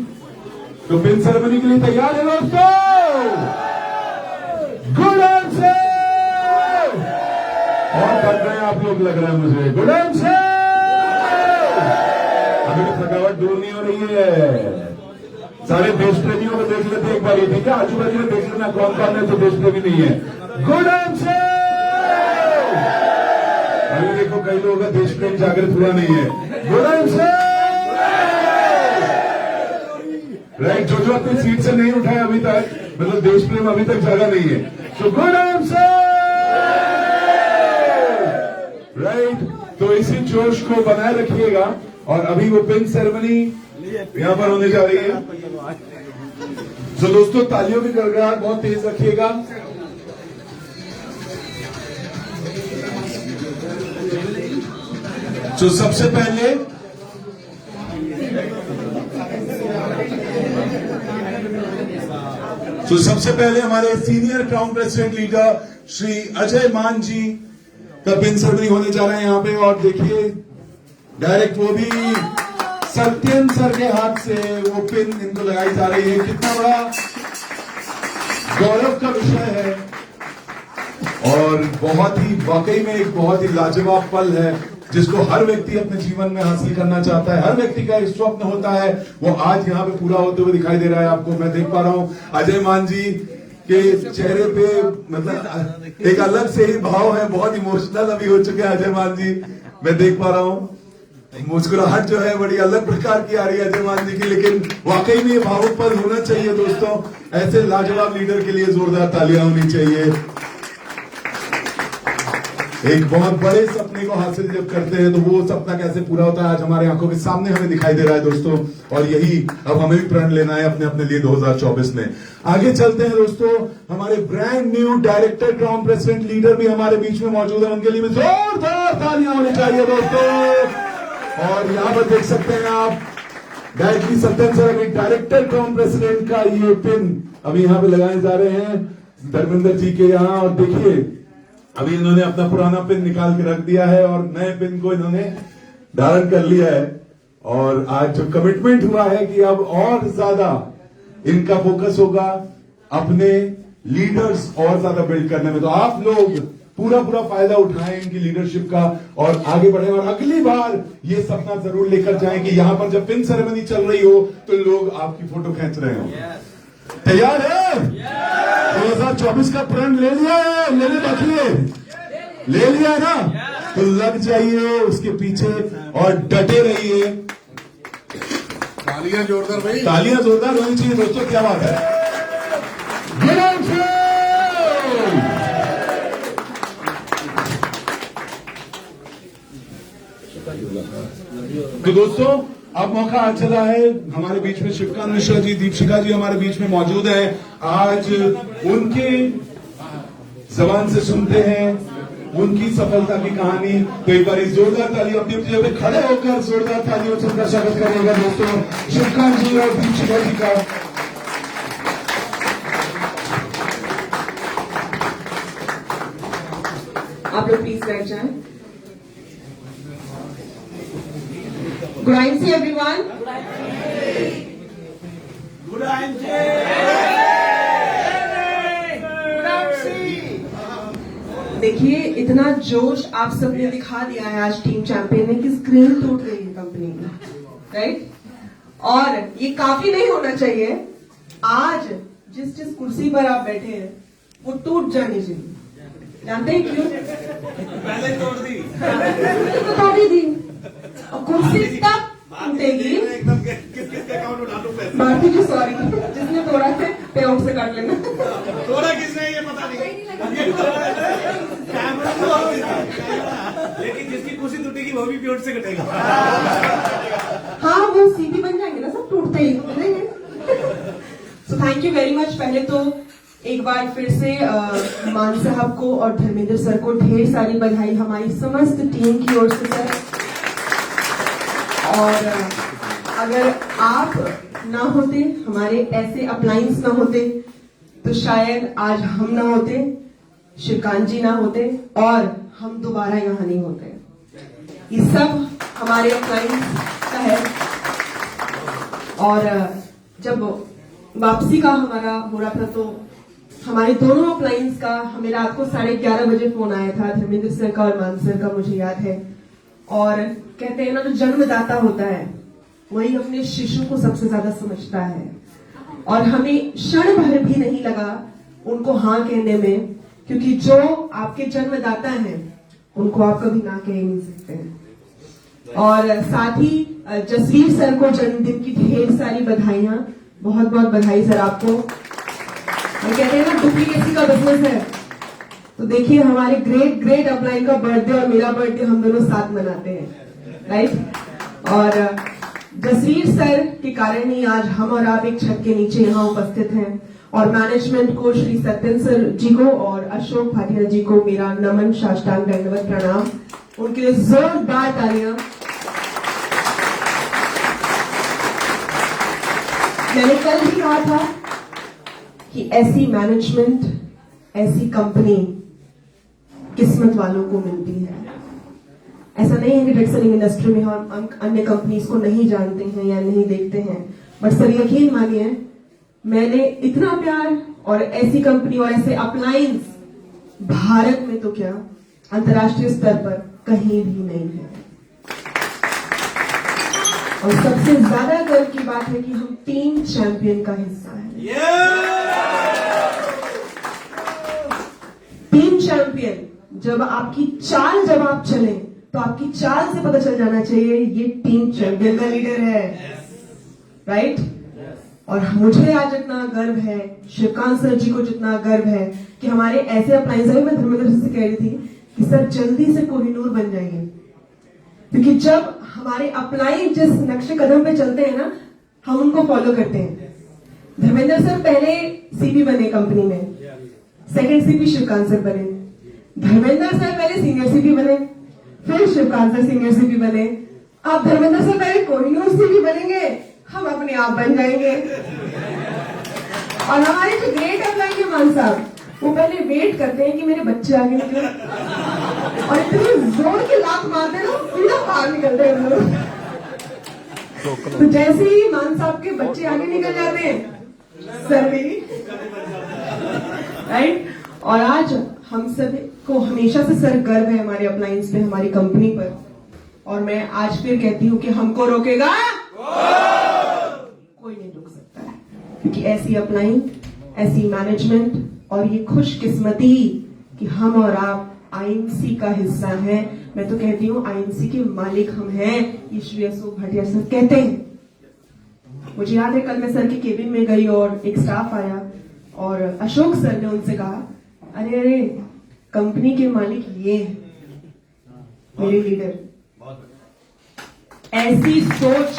[SPEAKER 1] तो पिन सेरेमनी के लिए तैयार है दोस्तों? Good answer. और थक गए आप लोग लग रहा है मुझे। Good answer. अभी भी थकावट दूर नहीं हो रही है। सारे देश प्रेमियों को देख लेते एक बार, ये ठीक है, आजू बाजू में देख लेना कौन कौन है तो देश प्रेमी नहीं है। Good answer. अभी देखो कई लोगों का देश प्रेम जागृत हुआ नहीं है। राइट, जो अपनी सीट से नहीं उठाए अभी तक, मतलब देश प्रेम अभी तक जगह नहीं है, तो गुड आंसर। राइट, तो इसी जोश को बनाए रखिएगा। और अभी वो पिन सेरेमनी यहां पर होने जा रही है। तो दोस्तों, तालियों की गड़गड़ाहट बहुत तेज रखिएगा। तो सबसे पहले हमारे senior crown president leader Shri Ajay मान जी का पिन सेरेमनी होने जा रहा है यहां पे। और देखिए, डायरेक्ट वो भी सत्यन सर के हाथ से वो पिन इनको लगाई जा रही है। कितना बड़ा गौरव का विषय है और बहुत ही वाकई में एक बहुत ही लाजवाब पल है, जिसको हर व्यक्ति अपने जीवन में हासिल करना चाहता है। हर व्यक्ति का एक स्वप्न होता है, वो आज यहाँ पे पूरा होते हुए दिखाई दे रहा है आपको। मैं देख पा रहा हूँ अजय मान जी के चेहरे पे मतलब एक अलग से ही भाव है, बहुत इमोशनल अभी हो चुके हैं अजय मान जी। मैं देख पा रहा हूँ मुस्कुराहट जो है बड़ी अलग प्रकार की आ रही है अजय मान जी की, लेकिन वाकई में ये भावुक पल होना चाहिए दोस्तों। ऐसे लाजवाब लीडर के लिए जोरदार तालियां होनी चाहिए। एक बहुत बड़े सपने को हासिल जब करते हैं तो वो सपना कैसे पूरा होता है आज हमारे आंखों के सामने हमें दिखाई दे रहा है दोस्तों। और यही अब हमें भी प्रण लेना है अपने अपने लिए 2024 में। आगे चलते हैं दोस्तों, हमारे brand new director crown president leader भी हमारे बीच में मौजूद है, उनके लिए भी जोरदार तालियां होनी चाहिए दोस्तों। और यहां पर देख सकते हैं आप डायरेक्टली सत्यन सर अभी डायरेक्टर क्राउन प्रेसिडेंट का ये पिन अभी यहां पे लगाए जा रहे हैं धर्मेंद्र जी के यहाँ। और देखिए, अभी इन्होंने अपना पुराना पिन निकाल के रख दिया है और नए पिन को इन्होंने धारण कर लिया है। और आज जो कमिटमेंट हुआ है कि अब और ज्यादा इनका फोकस होगा अपने लीडर्स और ज्यादा बिल्ड करने में। तो आप लोग पूरा फायदा उठाएं इनकी लीडरशिप का और आगे बढ़े। और अगली बार ये सपना जरूर लेकर जाएं कि यहां पर जब पिन सेरेमनी चल रही हो तो लोग आपकी फोटो खींच रहे हो। तैयार है? 2024 का प्रण ले लिया है? लेने बाकी है? ले लिया है ना? तो लग जाइए उसके पीछे और डटे रहिए।
[SPEAKER 7] तालियां जोरदार भाई,
[SPEAKER 1] तालियां जोरदार होनी चाहिए दोस्तों। क्या बात है? तो दोस्तों, अब मौका आ चला है, हमारे बीच में शिवकांत मिश्रा जी, दीपशिखा जी हमारे बीच में मौजूद है। आज उनके जबान से सुनते हैं उनकी सफलता की कहानी। तो एक बार इस जोरदार ताली अपनी अपनी जगह खड़े होकर जोरदार तालियों से उनका स्वागत करेगा दोस्तों शिवकांत जी और दीपशिखा जी का।
[SPEAKER 8] आप लोग प्लीज बैठ जाएं। Good आइंसी everyone.
[SPEAKER 2] गुड
[SPEAKER 8] देखिए, इतना जोश आप सबने दिखा दिया है आज टीम चैंपियन ने कि स्क्रीन टूट गई है कंपनी की, राइट? और ये काफी नहीं होना चाहिए। आज जिस जिस कुर्सी पर आप बैठे हैं वो टूट जानी चाहिए। जानते हैं क्यों?
[SPEAKER 2] पहले तोड़ दी,
[SPEAKER 8] तो तोड़ ही दी और कुर्सी तब टूटेगी।
[SPEAKER 2] किसके अकाउंट उठा लूं पैसे?
[SPEAKER 8] भारती जी सॉरी, जिसने तोड़ा थे पे आउट से काट लेना।
[SPEAKER 2] तोड़ा किसने ये पता नहीं, लेकिन जिसकी कुर्सी टूटेगी वो भी प्योर से कटेगा।
[SPEAKER 8] हाँ, वो सीधी बन जाएंगे ना सब टूटते ही। So thank you very much. पहले तो एक बार फिर से मान साहब को और धर्मेंद्र सर को ढेर सारी बधाई हमारी समस्त टीम की ओर से सर। और अगर आप ना होते, हमारे ऐसे अपलायंस ना होते, तो शायद आज हम ना होते, शिवकांत जी ना होते और हम दोबारा यहाँ नहीं होते। ये सब हमारे अपलायंस का है। और जब वापसी का हमारा हो रहा था तो हमारे दोनों अपलायंस का हमें रात को 11:30 बजे फोन आया था, धर्मेंद्र सर का और मान सर का, मुझे याद है। और कहते हैं ना, जो जन्मदाता होता है वही अपने शिशु को सबसे ज्यादा समझता है। और हमें क्षण भर भी नहीं लगा उनको हाँ कहने में, क्योंकि जो आपके जन्मदाता हैं उनको आप कभी ना कह ही नहीं सकते हैं। और साथ ही जसवीर सर को जन्मदिन की ढेर सारी बधाइयां, बहुत बहुत बधाई सर आपको। और कहते हैं ना डुप्लीकेसी का बिजनेस है, तो देखिए हमारे ग्रेट ग्रेट अपलाइन का बर्थडे और मेरा बर्थडे हम दोनों साथ मनाते हैं, राइट। और जसवीर सर के कारण ही आज हम और आप एक छत के नीचे यहाँ उपस्थित हैं। और मैनेजमेंट को श्री सत्यन सर जी को और अशोक भाटिया जी को मेरा नमन, साष्टांग दंडवत प्रणाम। उनके लिए जोरदार तालियां। मैंने कल भी कहा था कि ऐसी मैनेजमेंट, ऐसी कंपनी किस्मत वालों को मिलती है। ऐसा नहीं है कि ड्रग सेलिंग इंडस्ट्री में हम अन्य कंपनीज को नहीं जानते हैं या नहीं देखते हैं, बट सर यकीन मानिए मैंने इतना प्यार और ऐसी कंपनी और ऐसे अप्लायंस भारत में तो क्या अंतर्राष्ट्रीय स्तर पर कहीं भी नहीं है। और सबसे ज्यादा गर्व की बात है कि हम टीम चैंपियन का हिस्सा हैं। टीम चैंपियन, जब आपकी चाल जब आप चलें तो आपकी चाल से पता चल जाना चाहिए ये टीम चैंपियन का लीडर है, राइट। और मुझे आज इतना गर्व है, शिवकांत सर जी को जितना गर्व है कि हमारे ऐसे अप्लायंस, मैं धर्मेंद्र से कह रही थी कि सर जल्दी से कोहिनूर बन जाइए, क्योंकि जब हमारे अप्लायंस जिस नक्शे कदम पे चलते हैं ना, हम उनको फॉलो करते हैं। धर्मेंद्र सर पहले सीपी बने कंपनी में, सेकंड सीपी शिवकांत सर बने। धर्मेंद्र सर पहले सीनियर सीपी बने, फिर शिवकांत सर सीनियर सीपी बने। अब धर्मेंद्र सर पहले कोहिनूर सीपी बनेंगे, हम अपने आप बन जाएंगे। और हमारे जो ग्रेट अप्लाई के मान साहब, वो पहले वेट करते हैं कि मेरे बच्चे आगे निकले, और इतनी जोर की लात मारते हैं ना, सीधा बाहर निकलते हैं हम लोग। तो जैसे ही मान साहब के बच्चे आगे निकल जाते हैं, सर भी, राइट। और आज हम सभी को हमेशा से सर गर्व है हमारे अप्लायंस पे, हमारी कंपनी पर। और मैं आज फिर कहती हूँ कि हमको रोकेगा कोई नहीं रोक सकता है, क्योंकि ऐसी अप्लाइन, ऐसी मैनेजमेंट और ये खुशकिस्मती कि हम और आप आईएनसी का हिस्सा हैं। मैं तो कहती हूँ आईएनसी के मालिक हम हैं, ये श्री अशोक भाटिया सर कहते हैं। मुझे याद है कल मैं सर के केबिन में गई और एक स्टाफ आया और अशोक सर ने उनसे कहा, अरे अरे कंपनी के मालिक ये हैं, मेरे लीडर। ऐसी सोच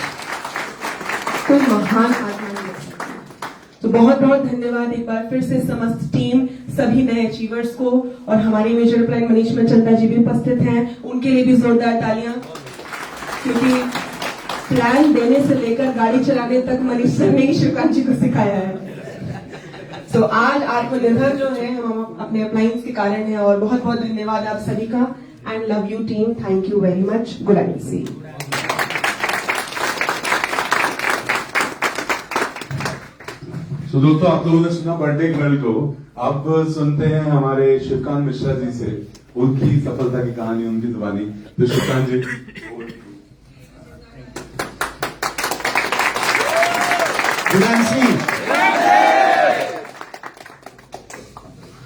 [SPEAKER 8] कोई महान आत्मा नहीं रख सकती। तो बहुत बहुत धन्यवाद एक बार फिर से समस्त टीम, सभी नए अचीवर्स को, और हमारे मेजर अप्लाइन मनीष चंदा जी भी उपस्थित हैं, उनके लिए भी जोरदार तालियां, क्योंकि प्लान देने से लेकर गाड़ी चलाने तक मनीष सर ने ही शिवकांत जी को सिखाया है। तो आज आत्मनिर्भर जो है हम अपने अप्लायंस के कारण है। और बहुत बहुत धन्यवाद आप सभी का, and love you team, thank you very much, good night.
[SPEAKER 1] तो दोस्तों आप लोगों ने सुना बर्थडे गर्ल को, अब सुनते हैं हमारे शिवकांत मिश्रा जी से उनकी सफलता की कहानी, उनकी जुबानी। तो शिवकांत जी।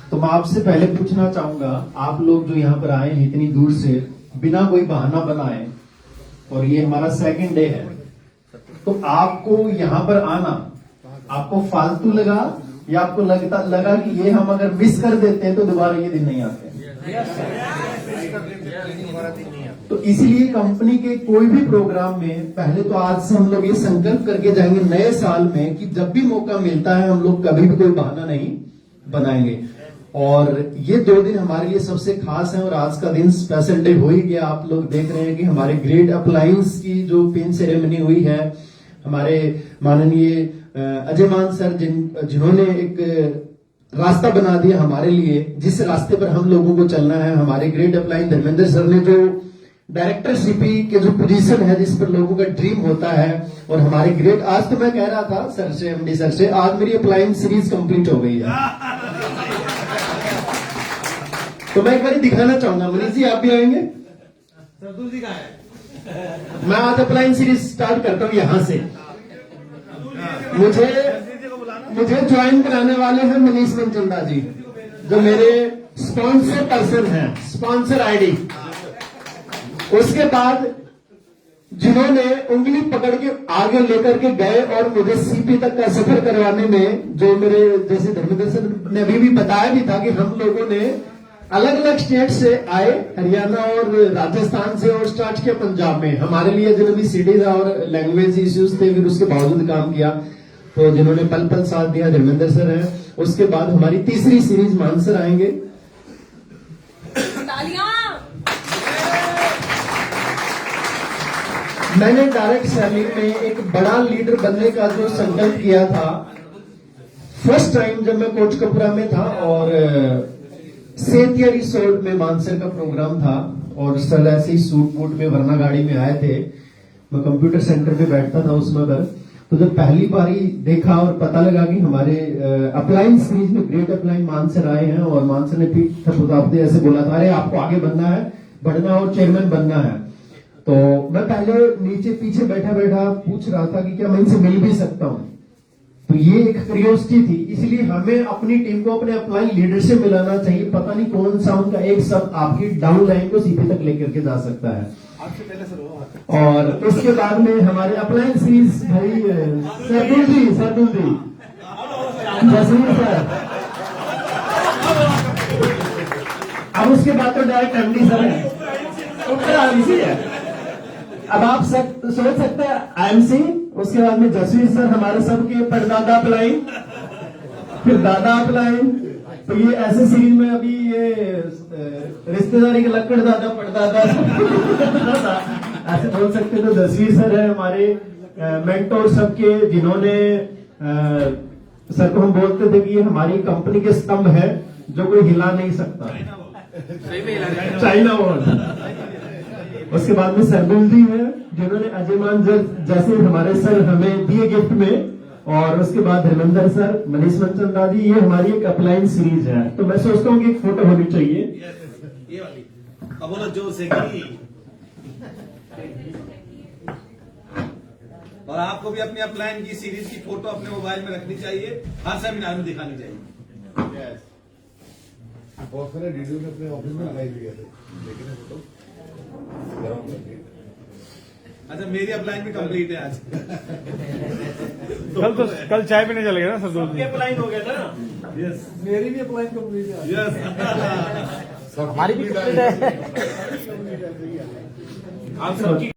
[SPEAKER 7] तो मैं आपसे पहले पूछना चाहूंगा, आप लोग जो यहाँ पर आए हैं इतनी दूर से बिना कोई बहाना बनाए, और ये हमारा सेकंड डे है, तो आपको यहाँ पर आना आपको फालतू लगा या आपको लगा कि ये हम अगर मिस कर देते हैं तो दोबारा ये दिन नहीं आते? तो इसीलिए कंपनी के कोई भी प्रोग्राम में पहले तो आज से हम लोग ये संकल्प करके जाएंगे नए साल में कि जब भी मौका मिलता है हम लोग कभी भी कोई बहाना नहीं बनाएंगे। और ये 2 दिन हमारे लिए सबसे खास है, और आज का दिन स्पेशल डे हो ही गया। आप लोग देख रहे हैं कि हमारे ग्रेट अप्लायंस की जो पिन सेरेमनी हुई है, हमारे माननीय अजय मान सर जिन्होंने एक रास्ता बना दिया हमारे लिए, जिस रास्ते पर हम लोगों को चलना है। हमारे ग्रेट अप्लाइन धर्मेंद्र सर ने जो डायरेक्टर सीपी के जो पोजीशन है जिस पर लोगों का ड्रीम होता है, और हमारे ग्रेट, आज तो मैं कह रहा था सर से, एमडी सर से, आज मेरी अप्लाइन सीरीज कंप्लीट हो गई है। तो मैं एक बार दिखाना चाहूंगा, मनीष जी आप भी आएंगे? मैं आज अप्लाइन सीरीज स्टार्ट करता हूं यहां से। मुझे ज्वाइन कराने वाले हैं मनीष मनचंदा जी, जो मेरे स्पॉन्सर पर्सन हैं, स्पॉन्सर आईडी। उसके बाद जिन्होंने उंगली पकड़ के आगे लेकर के गए और मुझे सीपी तक का सफर करवाने में, जो मेरे जैसे धर्मेंद्र सर ने अभी भी बताया भी था कि हम लोगों ने अलग अलग स्टेट से आए, हरियाणा और राजस्थान से, और स्टार्ट किया पंजाब में। हमारे लिए जिन्होंने सीडी था और लैंग्वेज इश्यूज थे, फिर उसके बावजूद काम किया। तो जिन्होंने पल पल साथ दिया धर्मेंद्र सर हैं। उसके बाद हमारी तीसरी सीरीज मानसर आएंगे।
[SPEAKER 6] तालियां।
[SPEAKER 7] मैंने डायरेक्ट सेलिंग में एक बड़ा लीडर बनने का जो संकल्प किया था, फर्स्ट टाइम जब मैं कोच कपुरा में था और सेतिया रिसोर्ट में मानसर का प्रोग्राम था, और सर ऐसे ही सूट बूट में वरना गाड़ी में आए थे। मैं कंप्यूटर सेंटर पे बैठता था उसमें पर, तो जब पहली बारी देखा और पता लगा कि हमारे अप्लायंस सीरीज में ग्रेट अप्लायंस मानसर आए हैं, और मानसर ने पीठ थपथपाते ऐसे बोला था, अरे आपको आगे बढ़ना है, बढ़ना और चेयरमैन बनना है। तो मैं पहले नीचे पीछे बैठा बैठा पूछ रहा था कि क्या मैं इनसे मिल भी सकता हूं। तो ये एक क्यूरियोसिटी थी, इसलिए हमें अपनी टीम को अपने अपलाइन लीडर से मिलाना चाहिए। पता नहीं कौन सा उनका एक शब्द आपकी डाउन लाइन को सीधे तक लेकर के जा सकता है। और उसके बाद में हमारे अपलाइन सीरीज भाई सरदुल जी जसवीर सर, अब उसके बाद तो डायरेक्ट एमडी सर है। अब आप सब सोच सकते हैं आईएमसी, उसके बाद में जसवीर सर हमारे सबके परदादा अपलाइन, फिर दादा अपलाइन। तो ये ऐसे सीरीज में अभी ये रिश्तेदारी के लक्कड़ दादा परदादा ऐसे बोल सकते। तो जसवीर सर है हमारे मेंटोर सबके, जिन्होंने सर को हम बोलते थे कि ये हमारी कंपनी के स्तंभ है जो कोई हिला नहीं सकता, चाइना वॉल। उसके बाद में सरदुल जी है, जिन्होंने अजयमान जैसे हमारे सर हमें दिए गिफ्ट में, और उसके बाद धर्मेंद्र सर, मनीष मनचंदा जी, ये हमारी एक अप्लायंस सीरीज है। तो मैं सोचता हूँ कि एक फोटो होनी चाहिए।
[SPEAKER 4] ये वाली अब बोलो जोर से की। और आपको भी अपनी अपलाइन की सीरीज की फोटो अपने मोबाइल में रखनी चाहिए, हर सेमिनार में दिखानी चाहिए।
[SPEAKER 1] बहुत सारे वीडियो में अपने ऑफिस में लगाई हुई है, लेकिन फोटो
[SPEAKER 4] अच्छा, मेरी अपलाइन भी कंप्लीट है आज।
[SPEAKER 2] कल चाय पीने चले गए ना सरदुल जी।
[SPEAKER 4] अपलाइन हो गया ना। यस,
[SPEAKER 3] मेरी भी अप्लाई कंप्लीट है।
[SPEAKER 4] यस
[SPEAKER 2] हमारी भी कंप्लीट है।
[SPEAKER 4] आप सबकी